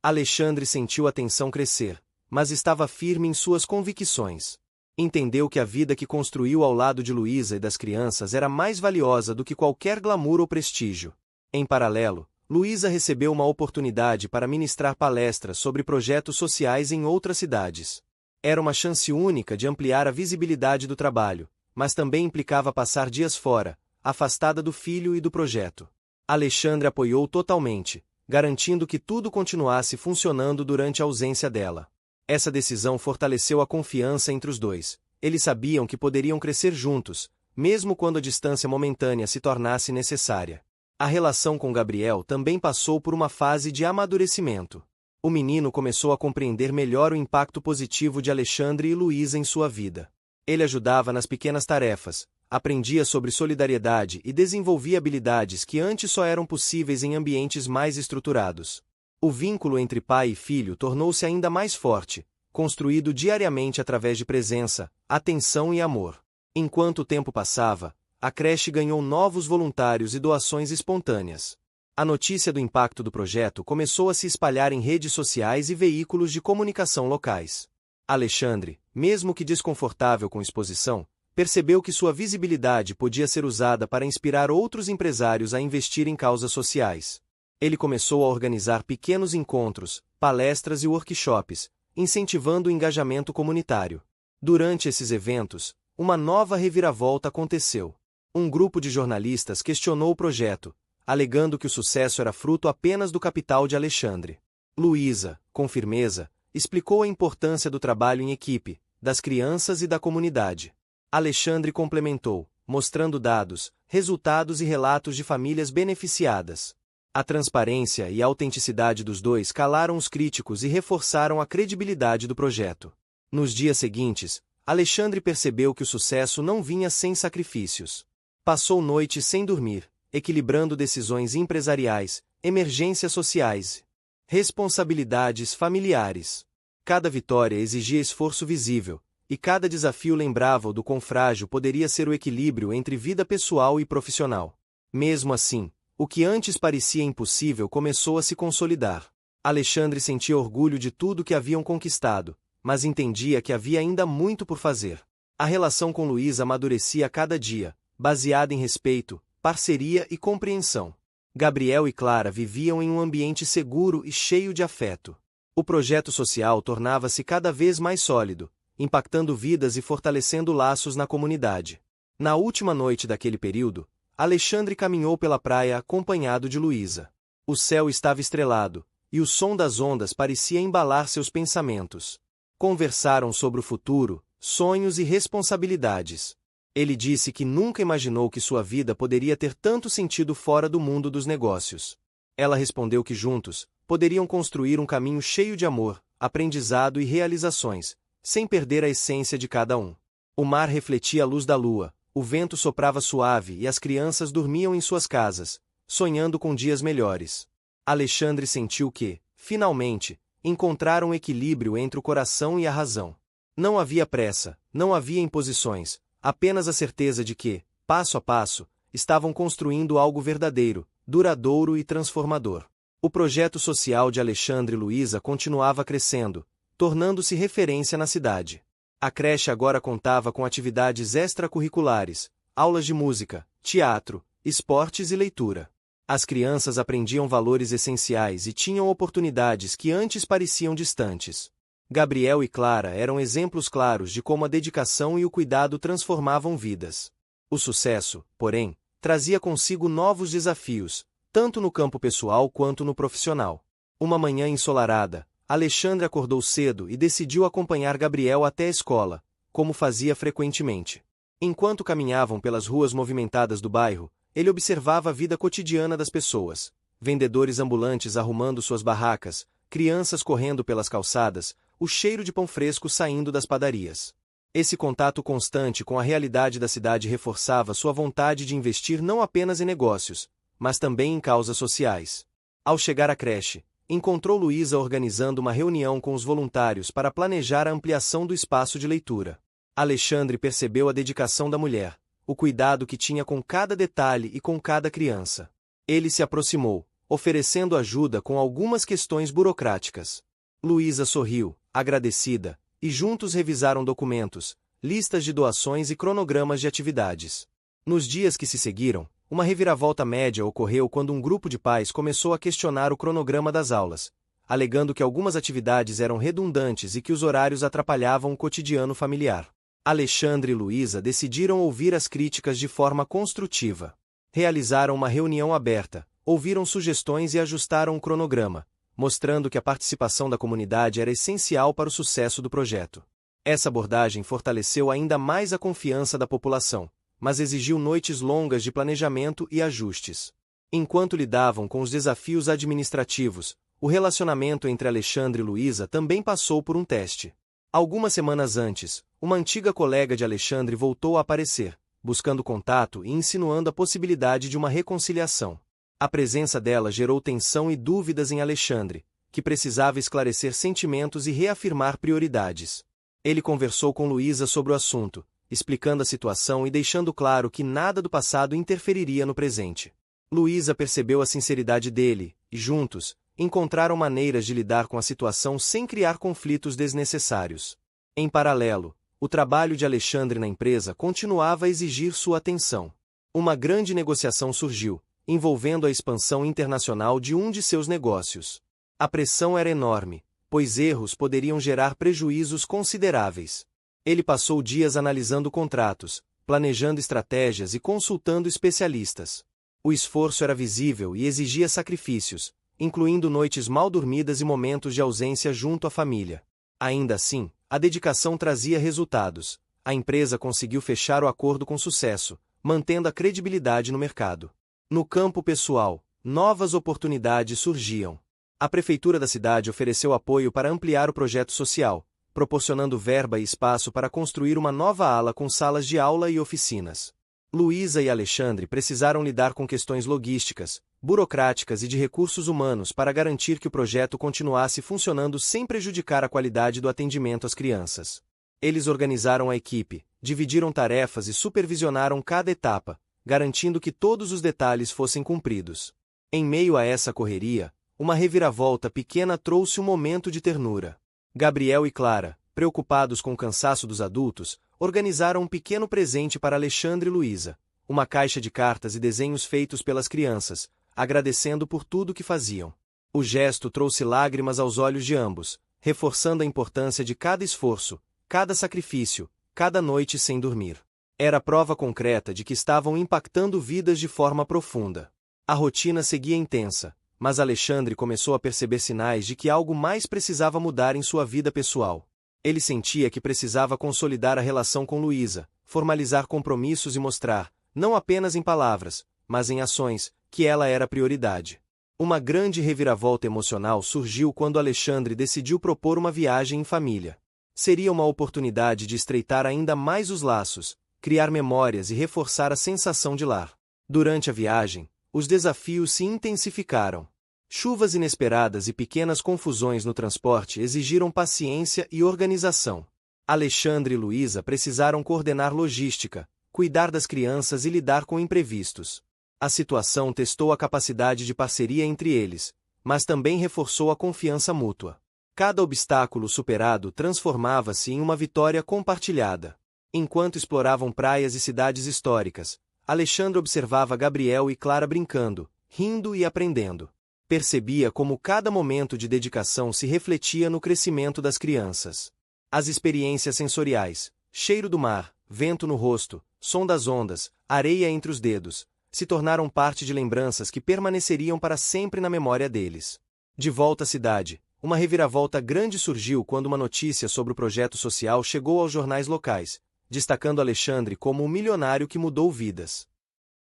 Alexandre sentiu a tensão crescer, mas estava firme em suas convicções. Entendeu que a vida que construiu ao lado de Luísa e das crianças era mais valiosa do que qualquer glamour ou prestígio. Em paralelo, Luísa recebeu uma oportunidade para ministrar palestras sobre projetos sociais em outras cidades. Era uma chance única de ampliar a visibilidade do trabalho, mas também implicava passar dias fora, afastada do filho e do projeto. Alexandre apoiou totalmente, garantindo que tudo continuasse funcionando durante a ausência dela. Essa decisão fortaleceu a confiança entre os dois. Eles sabiam que poderiam crescer juntos, mesmo quando a distância momentânea se tornasse necessária. A relação com Gabriel também passou por uma fase de amadurecimento. O menino começou a compreender melhor o impacto positivo de Alexandre e Luísa em sua vida. Ele ajudava nas pequenas tarefas, aprendia sobre solidariedade e desenvolvia habilidades que antes só eram possíveis em ambientes mais estruturados. O vínculo entre pai e filho tornou-se ainda mais forte, construído diariamente através de presença, atenção e amor. Enquanto o tempo passava, a creche ganhou novos voluntários e doações espontâneas. A notícia do impacto do projeto começou a se espalhar em redes sociais e veículos de comunicação locais. Alexandre, mesmo que desconfortável com a exposição, percebeu que sua visibilidade podia ser usada para inspirar outros empresários a investir em causas sociais. Ele começou a organizar pequenos encontros, palestras e workshops, incentivando o engajamento comunitário. Durante esses eventos, uma nova reviravolta aconteceu. Um grupo de jornalistas questionou o projeto, alegando que o sucesso era fruto apenas do capital de Alexandre. Luísa, com firmeza, explicou a importância do trabalho em equipe, das crianças e da comunidade. Alexandre complementou, mostrando dados, resultados e relatos de famílias beneficiadas. A transparência e a autenticidade dos dois calaram os críticos e reforçaram a credibilidade do projeto. Nos dias seguintes, Alexandre percebeu que o sucesso não vinha sem sacrifícios. Passou noites sem dormir, equilibrando decisões empresariais, emergências sociais, responsabilidades familiares. Cada vitória exigia esforço visível, e cada desafio lembrava-o do quão frágil poderia ser o equilíbrio entre vida pessoal e profissional. Mesmo assim, o que antes parecia impossível começou a se consolidar. Alexandre sentia orgulho de tudo que haviam conquistado, mas entendia que havia ainda muito por fazer. A relação com Luísa amadurecia a cada dia, baseada em respeito, parceria e compreensão. Gabriel e Clara viviam em um ambiente seguro e cheio de afeto. O projeto social tornava-se cada vez mais sólido, impactando vidas e fortalecendo laços na comunidade. Na última noite daquele período, Alexandre caminhou pela praia acompanhado de Luísa. O céu estava estrelado, e o som das ondas parecia embalar seus pensamentos. Conversaram sobre o futuro, sonhos e responsabilidades. Ele disse que nunca imaginou que sua vida poderia ter tanto sentido fora do mundo dos negócios. Ela respondeu que juntos, poderiam construir um caminho cheio de amor, aprendizado e realizações, sem perder a essência de cada um. O mar refletia a luz da lua, o vento soprava suave e as crianças dormiam em suas casas, sonhando com dias melhores. Alexandre sentiu que, finalmente, encontraram um equilíbrio entre o coração e a razão. Não havia pressa, não havia imposições, apenas a certeza de que, passo a passo, estavam construindo algo verdadeiro, duradouro e transformador. O projeto social de Alexandre e Luísa continuava crescendo, tornando-se referência na cidade. A creche agora contava com atividades extracurriculares, aulas de música, teatro, esportes e leitura. As crianças aprendiam valores essenciais e tinham oportunidades que antes pareciam distantes. Gabriel e Clara eram exemplos claros de como a dedicação e o cuidado transformavam vidas. O sucesso, porém, trazia consigo novos desafios, tanto no campo pessoal quanto no profissional. Uma manhã ensolarada, Alexandre acordou cedo e decidiu acompanhar Gabriel até a escola, como fazia frequentemente. Enquanto caminhavam pelas ruas movimentadas do bairro, ele observava a vida cotidiana das pessoas. Vendedores ambulantes arrumando suas barracas, crianças correndo pelas calçadas, o cheiro de pão fresco saindo das padarias. Esse contato constante com a realidade da cidade reforçava sua vontade de investir não apenas em negócios, mas também em causas sociais. Ao chegar à creche, encontrou Luísa organizando uma reunião com os voluntários para planejar a ampliação do espaço de leitura. Alexandre percebeu a dedicação da mulher, o cuidado que tinha com cada detalhe e com cada criança. Ele se aproximou, oferecendo ajuda com algumas questões burocráticas. Luísa sorriu, agradecida, e juntos revisaram documentos, listas de doações e cronogramas de atividades. Nos dias que se seguiram, uma reviravolta média ocorreu quando um grupo de pais começou a questionar o cronograma das aulas, alegando que algumas atividades eram redundantes e que os horários atrapalhavam o cotidiano familiar. Alexandre e Luísa decidiram ouvir as críticas de forma construtiva. Realizaram uma reunião aberta, ouviram sugestões e ajustaram o cronograma, mostrando que a participação da comunidade era essencial para o sucesso do projeto. Essa abordagem fortaleceu ainda mais a confiança da população, mas exigiu noites longas de planejamento e ajustes. Enquanto lidavam com os desafios administrativos, o relacionamento entre Alexandre e Luísa também passou por um teste. Algumas semanas antes, uma antiga colega de Alexandre voltou a aparecer, buscando contato e insinuando a possibilidade de uma reconciliação. A presença dela gerou tensão e dúvidas em Alexandre, que precisava esclarecer sentimentos e reafirmar prioridades. Ele conversou com Luísa sobre o assunto, explicando a situação e deixando claro que nada do passado interferiria no presente. Luísa percebeu a sinceridade dele, e juntos, encontraram maneiras de lidar com a situação sem criar conflitos desnecessários. Em paralelo, o trabalho de Alexandre na empresa continuava a exigir sua atenção. Uma grande negociação surgiu, envolvendo a expansão internacional de um de seus negócios. A pressão era enorme, pois erros poderiam gerar prejuízos consideráveis. Ele passou dias analisando contratos, planejando estratégias e consultando especialistas. O esforço era visível e exigia sacrifícios, incluindo noites mal dormidas e momentos de ausência junto à família. Ainda assim, a dedicação trazia resultados. A empresa conseguiu fechar o acordo com sucesso, mantendo a credibilidade no mercado. No campo pessoal, novas oportunidades surgiam. A prefeitura da cidade ofereceu apoio para ampliar o projeto social, proporcionando verba e espaço para construir uma nova ala com salas de aula e oficinas. Luísa e Alexandre precisaram lidar com questões logísticas, burocráticas e de recursos humanos para garantir que o projeto continuasse funcionando sem prejudicar a qualidade do atendimento às crianças. Eles organizaram a equipe, dividiram tarefas e supervisionaram cada etapa, garantindo que todos os detalhes fossem cumpridos. Em meio a essa correria, uma reviravolta pequena trouxe um momento de ternura. Gabriel e Clara, preocupados com o cansaço dos adultos, organizaram um pequeno presente para Alexandre e Luísa, uma caixa de cartas e desenhos feitos pelas crianças, agradecendo por tudo que faziam. O gesto trouxe lágrimas aos olhos de ambos, reforçando a importância de cada esforço, cada sacrifício, cada noite sem dormir. Era prova concreta de que estavam impactando vidas de forma profunda. A rotina seguia intensa, mas Alexandre começou a perceber sinais de que algo mais precisava mudar em sua vida pessoal. Ele sentia que precisava consolidar a relação com Luísa, formalizar compromissos e mostrar, não apenas em palavras, mas em ações, que ela era prioridade. Uma grande reviravolta emocional surgiu quando Alexandre decidiu propor uma viagem em família. Seria uma oportunidade de estreitar ainda mais os laços, criar memórias e reforçar a sensação de lar. Durante a viagem, os desafios se intensificaram. Chuvas inesperadas e pequenas confusões no transporte exigiram paciência e organização. Alexandre e Luísa precisaram coordenar logística, cuidar das crianças e lidar com imprevistos. A situação testou a capacidade de parceria entre eles, mas também reforçou a confiança mútua. Cada obstáculo superado transformava-se em uma vitória compartilhada. Enquanto exploravam praias e cidades históricas, Alexandre observava Gabriel e Clara brincando, rindo e aprendendo. Percebia como cada momento de dedicação se refletia no crescimento das crianças. As experiências sensoriais, cheiro do mar, vento no rosto, som das ondas, areia entre os dedos, se tornaram parte de lembranças que permaneceriam para sempre na memória deles. De volta à cidade, uma reviravolta grande surgiu quando uma notícia sobre o projeto social chegou aos jornais locais, destacando Alexandre como um milionário que mudou vidas.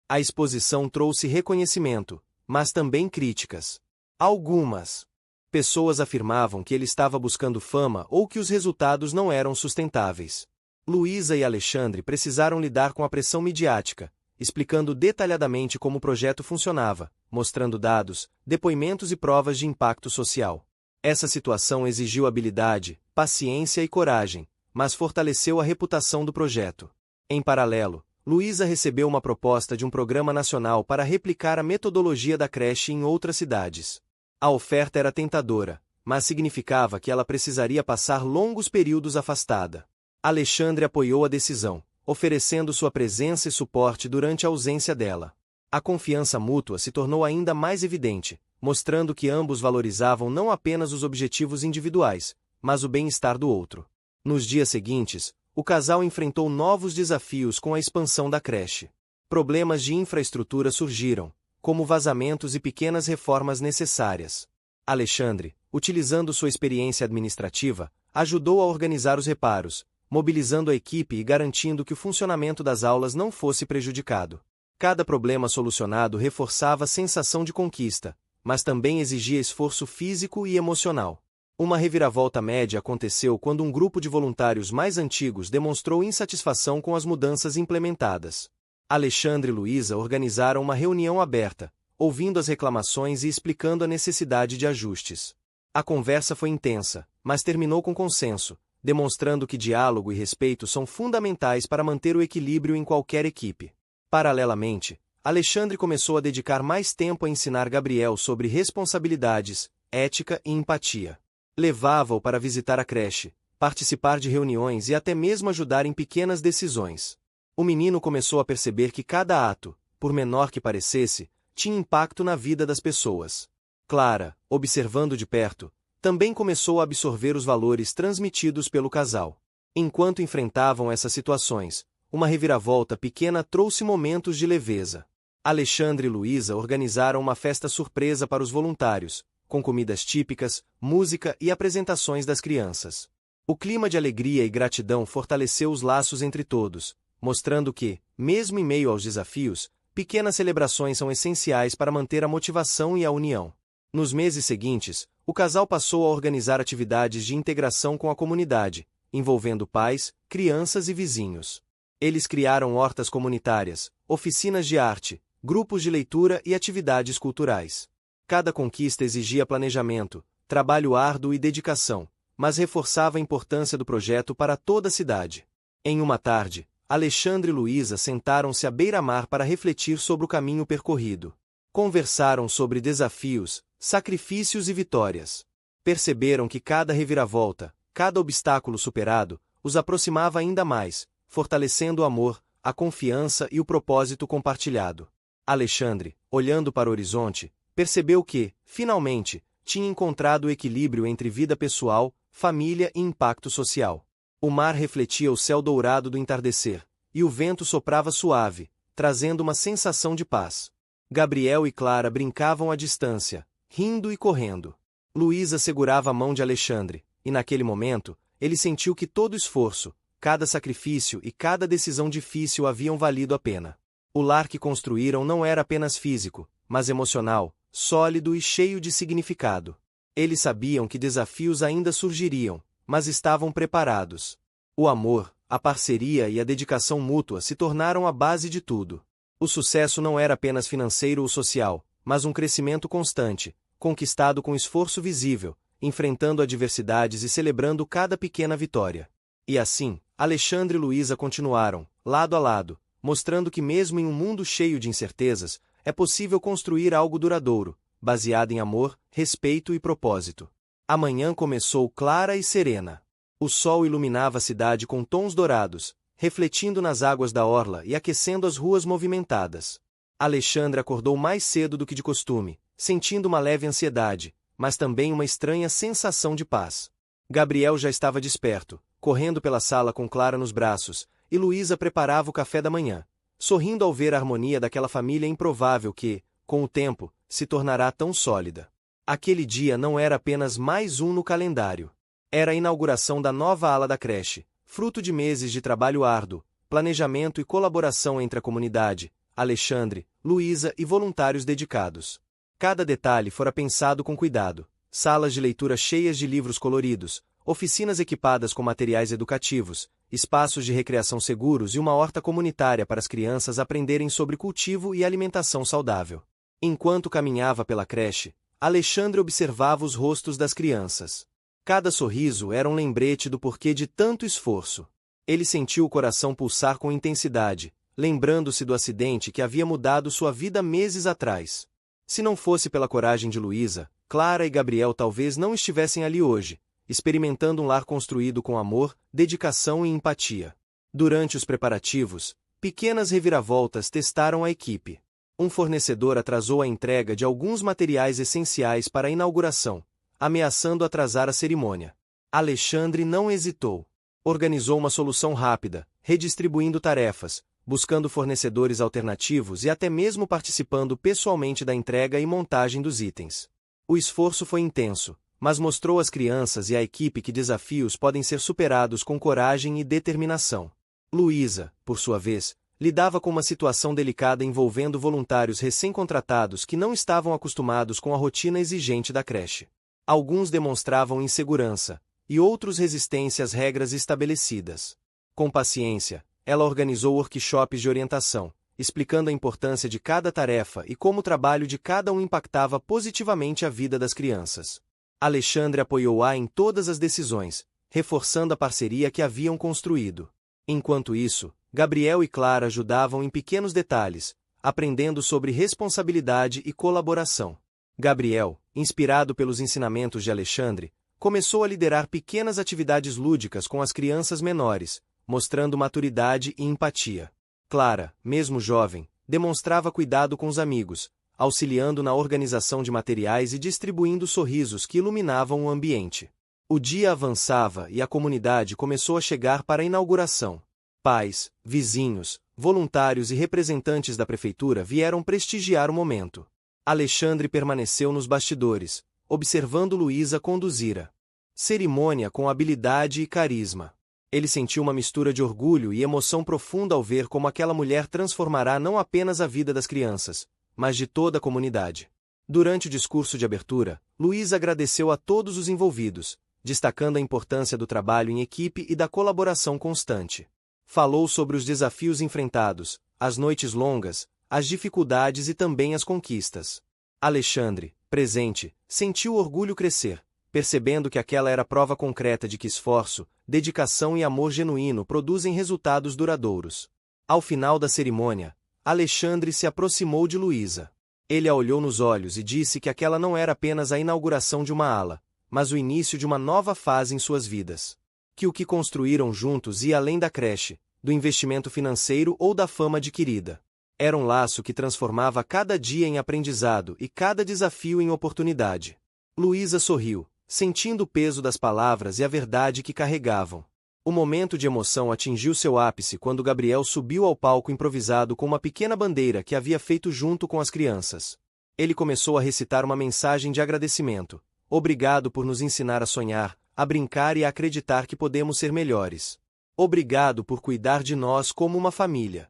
A exposição trouxe reconhecimento, mas também críticas. Algumas pessoas afirmavam que ele estava buscando fama ou que os resultados não eram sustentáveis. Luísa e Alexandre precisaram lidar com a pressão midiática, explicando detalhadamente como o projeto funcionava, mostrando dados, depoimentos e provas de impacto social. Essa situação exigiu habilidade, paciência e coragem, mas fortaleceu a reputação do projeto. Em paralelo, Luísa recebeu uma proposta de um programa nacional para replicar a metodologia da creche em outras cidades. A oferta era tentadora, mas significava que ela precisaria passar longos períodos afastada. Alexandre apoiou a decisão, oferecendo sua presença e suporte durante a ausência dela. A confiança mútua se tornou ainda mais evidente, mostrando que ambos valorizavam não apenas os objetivos individuais, mas o bem-estar do outro. Nos dias seguintes, o casal enfrentou novos desafios com a expansão da creche. Problemas de infraestrutura surgiram, como vazamentos e pequenas reformas necessárias. Alexandre, utilizando sua experiência administrativa, ajudou a organizar os reparos, mobilizando a equipe e garantindo que o funcionamento das aulas não fosse prejudicado. Cada problema solucionado reforçava a sensação de conquista, mas também exigia esforço físico e emocional. Uma reviravolta média aconteceu quando um grupo de voluntários mais antigos demonstrou insatisfação com as mudanças implementadas. Alexandre e Luísa organizaram uma reunião aberta, ouvindo as reclamações e explicando a necessidade de ajustes. A conversa foi intensa, mas terminou com consenso, demonstrando que diálogo e respeito são fundamentais para manter o equilíbrio em qualquer equipe. Paralelamente, Alexandre começou a dedicar mais tempo a ensinar Gabriel sobre responsabilidades, ética e empatia. Levava-o para visitar a creche, participar de reuniões e até mesmo ajudar em pequenas decisões. O menino começou a perceber que cada ato, por menor que parecesse, tinha impacto na vida das pessoas. Clara, observando de perto, também começou a absorver os valores transmitidos pelo casal. Enquanto enfrentavam essas situações, uma reviravolta pequena trouxe momentos de leveza. Alexandre e Luísa organizaram uma festa surpresa para os voluntários, com comidas típicas, música e apresentações das crianças. O clima de alegria e gratidão fortaleceu os laços entre todos, mostrando que, mesmo em meio aos desafios, pequenas celebrações são essenciais para manter a motivação e a união. Nos meses seguintes, o casal passou a organizar atividades de integração com a comunidade, envolvendo pais, crianças e vizinhos. Eles criaram hortas comunitárias, oficinas de arte, grupos de leitura e atividades culturais. Cada conquista exigia planejamento, trabalho árduo e dedicação, mas reforçava a importância do projeto para toda a cidade. Em uma tarde, Alexandre e Luísa sentaram-se à beira-mar para refletir sobre o caminho percorrido. Conversaram sobre desafios, sacrifícios e vitórias. Perceberam que cada reviravolta, cada obstáculo superado, os aproximava ainda mais, fortalecendo o amor, a confiança e o propósito compartilhado. Alexandre, olhando para o horizonte, percebeu que, finalmente, tinha encontrado o equilíbrio entre vida pessoal, família e impacto social. O mar refletia o céu dourado do entardecer, e o vento soprava suave, trazendo uma sensação de paz. Gabriel e Clara brincavam à distância, rindo e correndo. Luísa segurava a mão de Alexandre, e naquele momento, ele sentiu que todo esforço, cada sacrifício e cada decisão difícil haviam valido a pena. O lar que construíram não era apenas físico, mas emocional, sólido e cheio de significado. Eles sabiam que desafios ainda surgiriam, mas estavam preparados. O amor, a parceria e a dedicação mútua se tornaram a base de tudo. O sucesso não era apenas financeiro ou social, mas um crescimento constante, conquistado com esforço visível, enfrentando adversidades e celebrando cada pequena vitória. E assim, Alexandre e Luísa continuaram, lado a lado, mostrando que mesmo em um mundo cheio de incertezas, é possível construir algo duradouro, baseado em amor, respeito e propósito. A manhã começou clara e serena. O sol iluminava a cidade com tons dourados, refletindo nas águas da orla e aquecendo as ruas movimentadas. Alexandre acordou mais cedo do que de costume, sentindo uma leve ansiedade, mas também uma estranha sensação de paz. Gabriel já estava desperto, correndo pela sala com Clara nos braços, e Luísa preparava o café da manhã, sorrindo ao ver a harmonia daquela família improvável que, com o tempo, se tornará tão sólida. Aquele dia não era apenas mais um no calendário. Era a inauguração da nova ala da creche, fruto de meses de trabalho árduo, planejamento e colaboração entre a comunidade, Alexandre, Luísa e voluntários dedicados. Cada detalhe fora pensado com cuidado. Salas de leitura cheias de livros coloridos, oficinas equipadas com materiais educativos, espaços de recreação seguros e uma horta comunitária para as crianças aprenderem sobre cultivo e alimentação saudável. Enquanto caminhava pela creche, Alexandre observava os rostos das crianças. Cada sorriso era um lembrete do porquê de tanto esforço. Ele sentiu o coração pulsar com intensidade, lembrando-se do acidente que havia mudado sua vida meses atrás. Se não fosse pela coragem de Luísa, Clara e Gabriel talvez não estivessem ali hoje, experimentando um lar construído com amor, dedicação e empatia. Durante os preparativos, pequenas reviravoltas testaram a equipe. Um fornecedor atrasou a entrega de alguns materiais essenciais para a inauguração, ameaçando atrasar a cerimônia. Alexandre não hesitou. Organizou uma solução rápida, redistribuindo tarefas, buscando fornecedores alternativos e até mesmo participando pessoalmente da entrega e montagem dos itens. O esforço foi intenso, mas mostrou às crianças e à equipe que desafios podem ser superados com coragem e determinação. Luísa, por sua vez, lidava com uma situação delicada envolvendo voluntários recém-contratados que não estavam acostumados com a rotina exigente da creche. Alguns demonstravam insegurança, e outros resistência às regras estabelecidas. Com paciência, ela organizou workshops de orientação, explicando a importância de cada tarefa e como o trabalho de cada um impactava positivamente a vida das crianças. Alexandre apoiou-a em todas as decisões, reforçando a parceria que haviam construído. Enquanto isso, Gabriel e Clara ajudavam em pequenos detalhes, aprendendo sobre responsabilidade e colaboração. Gabriel, inspirado pelos ensinamentos de Alexandre, começou a liderar pequenas atividades lúdicas com as crianças menores, mostrando maturidade e empatia. Clara, mesmo jovem, demonstrava cuidado com os amigos, auxiliando na organização de materiais e distribuindo sorrisos que iluminavam o ambiente. O dia avançava e a comunidade começou a chegar para a inauguração. Pais, vizinhos, voluntários e representantes da prefeitura vieram prestigiar o momento. Alexandre permaneceu nos bastidores, observando Luísa conduzir a cerimônia com habilidade e carisma. Ele sentiu uma mistura de orgulho e emoção profunda ao ver como aquela mulher transformará não apenas a vida das crianças, mas de toda a comunidade. Durante o discurso de abertura, Luísa agradeceu a todos os envolvidos, destacando a importância do trabalho em equipe e da colaboração constante. Falou sobre os desafios enfrentados, as noites longas, as dificuldades e também as conquistas. Alexandre, presente, sentiu o orgulho crescer, percebendo que aquela era prova concreta de que esforço, dedicação e amor genuíno produzem resultados duradouros. Ao final da cerimônia, Alexandre se aproximou de Luísa. Ele a olhou nos olhos e disse que aquela não era apenas a inauguração de uma ala, mas o início de uma nova fase em suas vidas. Que o que construíram juntos ia além da creche, do investimento financeiro ou da fama adquirida. Era um laço que transformava cada dia em aprendizado e cada desafio em oportunidade. Luísa sorriu, sentindo o peso das palavras e a verdade que carregavam. O momento de emoção atingiu seu ápice quando Gabriel subiu ao palco improvisado com uma pequena bandeira que havia feito junto com as crianças. Ele começou a recitar uma mensagem de agradecimento. Obrigado por nos ensinar a sonhar, a brincar e a acreditar que podemos ser melhores. Obrigado por cuidar de nós como uma família.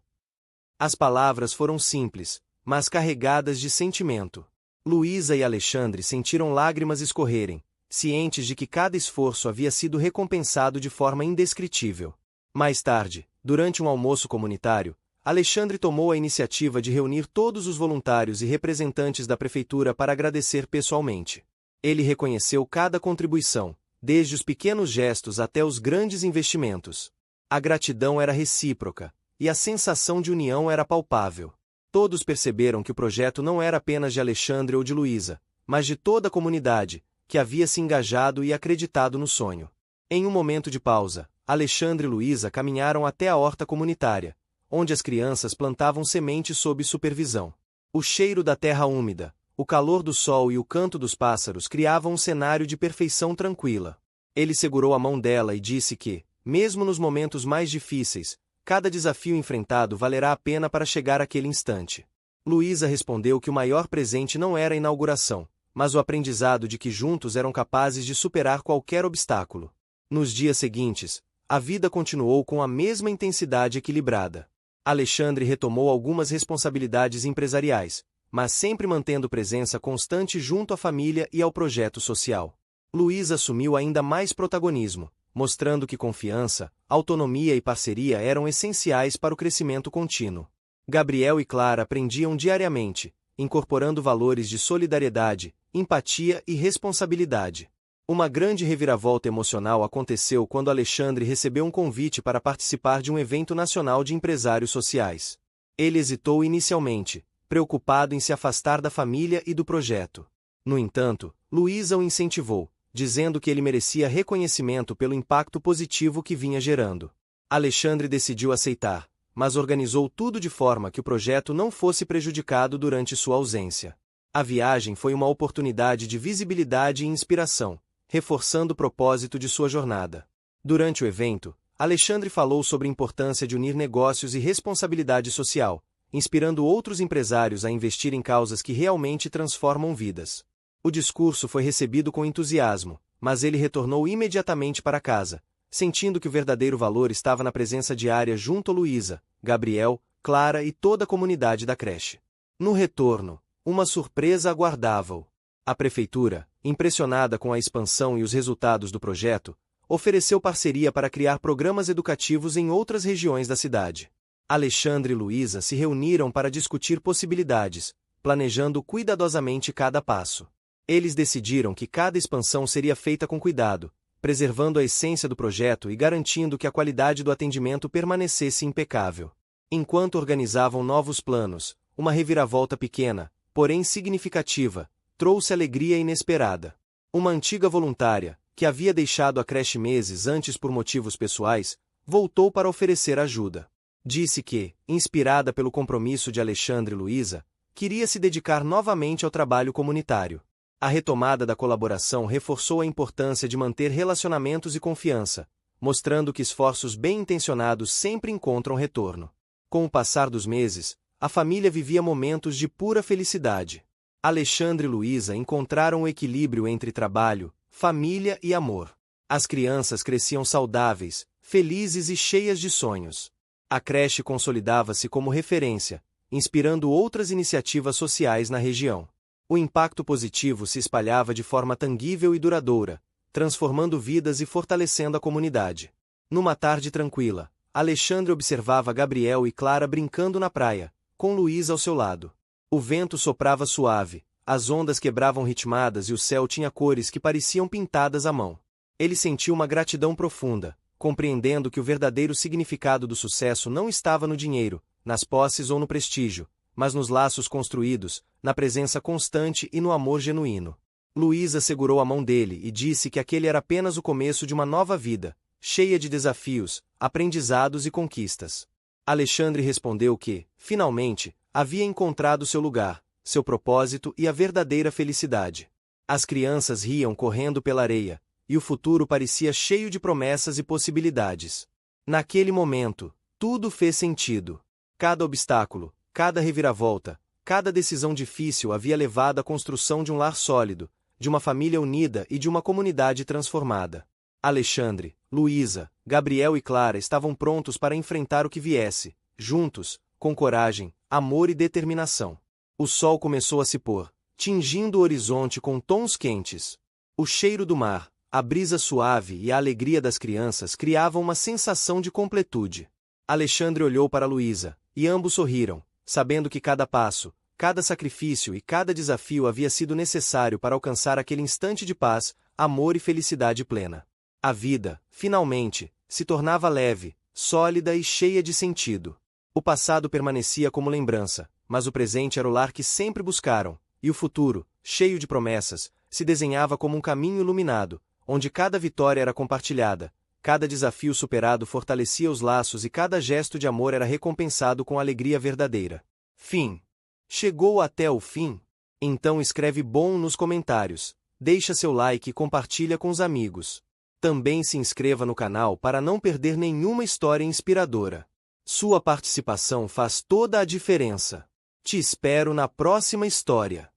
As palavras foram simples, mas carregadas de sentimento. Luísa e Alexandre sentiram lágrimas escorrerem, cientes de que cada esforço havia sido recompensado de forma indescritível. Mais tarde, durante um almoço comunitário, Alexandre tomou a iniciativa de reunir todos os voluntários e representantes da prefeitura para agradecer pessoalmente. Ele reconheceu cada contribuição, desde os pequenos gestos até os grandes investimentos. A gratidão era recíproca, e a sensação de união era palpável. Todos perceberam que o projeto não era apenas de Alexandre ou de Luísa, mas de toda a comunidade, que havia se engajado e acreditado no sonho. Em um momento de pausa, Alexandre e Luísa caminharam até a horta comunitária, onde as crianças plantavam sementes sob supervisão. O cheiro da terra úmida, o calor do sol e o canto dos pássaros criavam um cenário de perfeição tranquila. Ele segurou a mão dela e disse que, mesmo nos momentos mais difíceis, cada desafio enfrentado valerá a pena para chegar àquele instante. Luísa respondeu que o maior presente não era a inauguração, mas o aprendizado de que juntos eram capazes de superar qualquer obstáculo. Nos dias seguintes, a vida continuou com a mesma intensidade equilibrada. Alexandre retomou algumas responsabilidades empresariais, mas sempre mantendo presença constante junto à família e ao projeto social. Luísa assumiu ainda mais protagonismo, mostrando que confiança, autonomia e parceria eram essenciais para o crescimento contínuo. Gabriel e Clara aprendiam diariamente, incorporando valores de solidariedade, empatia e responsabilidade. Uma grande reviravolta emocional aconteceu quando Alexandre recebeu um convite para participar de um evento nacional de empresários sociais. Ele hesitou inicialmente, preocupado em se afastar da família e do projeto. No entanto, Luísa o incentivou, dizendo que ele merecia reconhecimento pelo impacto positivo que vinha gerando. Alexandre decidiu aceitar, mas organizou tudo de forma que o projeto não fosse prejudicado durante sua ausência. A viagem foi uma oportunidade de visibilidade e inspiração, reforçando o propósito de sua jornada. Durante o evento, Alexandre falou sobre a importância de unir negócios e responsabilidade social, inspirando outros empresários a investir em causas que realmente transformam vidas. O discurso foi recebido com entusiasmo, mas ele retornou imediatamente para casa, sentindo que o verdadeiro valor estava na presença diária junto a Luísa, Gabriel, Clara e toda a comunidade da creche. No retorno, uma surpresa aguardava-o. A prefeitura, impressionada com a expansão e os resultados do projeto, ofereceu parceria para criar programas educativos em outras regiões da cidade. Alexandre e Luísa se reuniram para discutir possibilidades, planejando cuidadosamente cada passo. Eles decidiram que cada expansão seria feita com cuidado, preservando a essência do projeto e garantindo que a qualidade do atendimento permanecesse impecável. Enquanto organizavam novos planos, uma reviravolta pequena, porém significativa, trouxe alegria inesperada. Uma antiga voluntária, que havia deixado a creche meses antes por motivos pessoais, voltou para oferecer ajuda. Disse que, inspirada pelo compromisso de Alexandre e Luísa, queria se dedicar novamente ao trabalho comunitário. A retomada da colaboração reforçou a importância de manter relacionamentos e confiança, mostrando que esforços bem-intencionados sempre encontram retorno. Com o passar dos meses, a família vivia momentos de pura felicidade. Alexandre e Luísa encontraram o equilíbrio entre trabalho, família e amor. As crianças cresciam saudáveis, felizes e cheias de sonhos. A creche consolidava-se como referência, inspirando outras iniciativas sociais na região. O impacto positivo se espalhava de forma tangível e duradoura, transformando vidas e fortalecendo a comunidade. Numa tarde tranquila, Alexandre observava Gabriel e Clara brincando na praia, com Luísa ao seu lado. O vento soprava suave, as ondas quebravam ritmadas e o céu tinha cores que pareciam pintadas à mão. Ele sentiu uma gratidão profunda, compreendendo que o verdadeiro significado do sucesso não estava no dinheiro, nas posses ou no prestígio, mas nos laços construídos, na presença constante e no amor genuíno. Luísa segurou a mão dele e disse que aquele era apenas o começo de uma nova vida, cheia de desafios, aprendizados e conquistas. Alexandre respondeu que, finalmente, havia encontrado seu lugar, seu propósito e a verdadeira felicidade. As crianças riam correndo pela areia, e o futuro parecia cheio de promessas e possibilidades. Naquele momento, tudo fez sentido. Cada obstáculo, cada reviravolta, cada decisão difícil havia levado à construção de um lar sólido, de uma família unida e de uma comunidade transformada. Alexandre, Luísa, Gabriel e Clara estavam prontos para enfrentar o que viesse, juntos, com coragem, amor e determinação. O sol começou a se pôr, tingindo o horizonte com tons quentes. O cheiro do mar, a brisa suave e a alegria das crianças criavam uma sensação de completude. Alexandre olhou para Luísa, e ambos sorriram, sabendo que cada passo, cada sacrifício e cada desafio havia sido necessário para alcançar aquele instante de paz, amor e felicidade plena. A vida, finalmente, se tornava leve, sólida e cheia de sentido. O passado permanecia como lembrança, mas o presente era o lar que sempre buscaram, e o futuro, cheio de promessas, se desenhava como um caminho iluminado, onde cada vitória era compartilhada, cada desafio superado fortalecia os laços e cada gesto de amor era recompensado com alegria verdadeira. Fim. Chegou até o fim? Então escreve bom nos comentários, deixa seu like e compartilha com os amigos. Também se inscreva no canal para não perder nenhuma história inspiradora. Sua participação faz toda a diferença. Te espero na próxima história.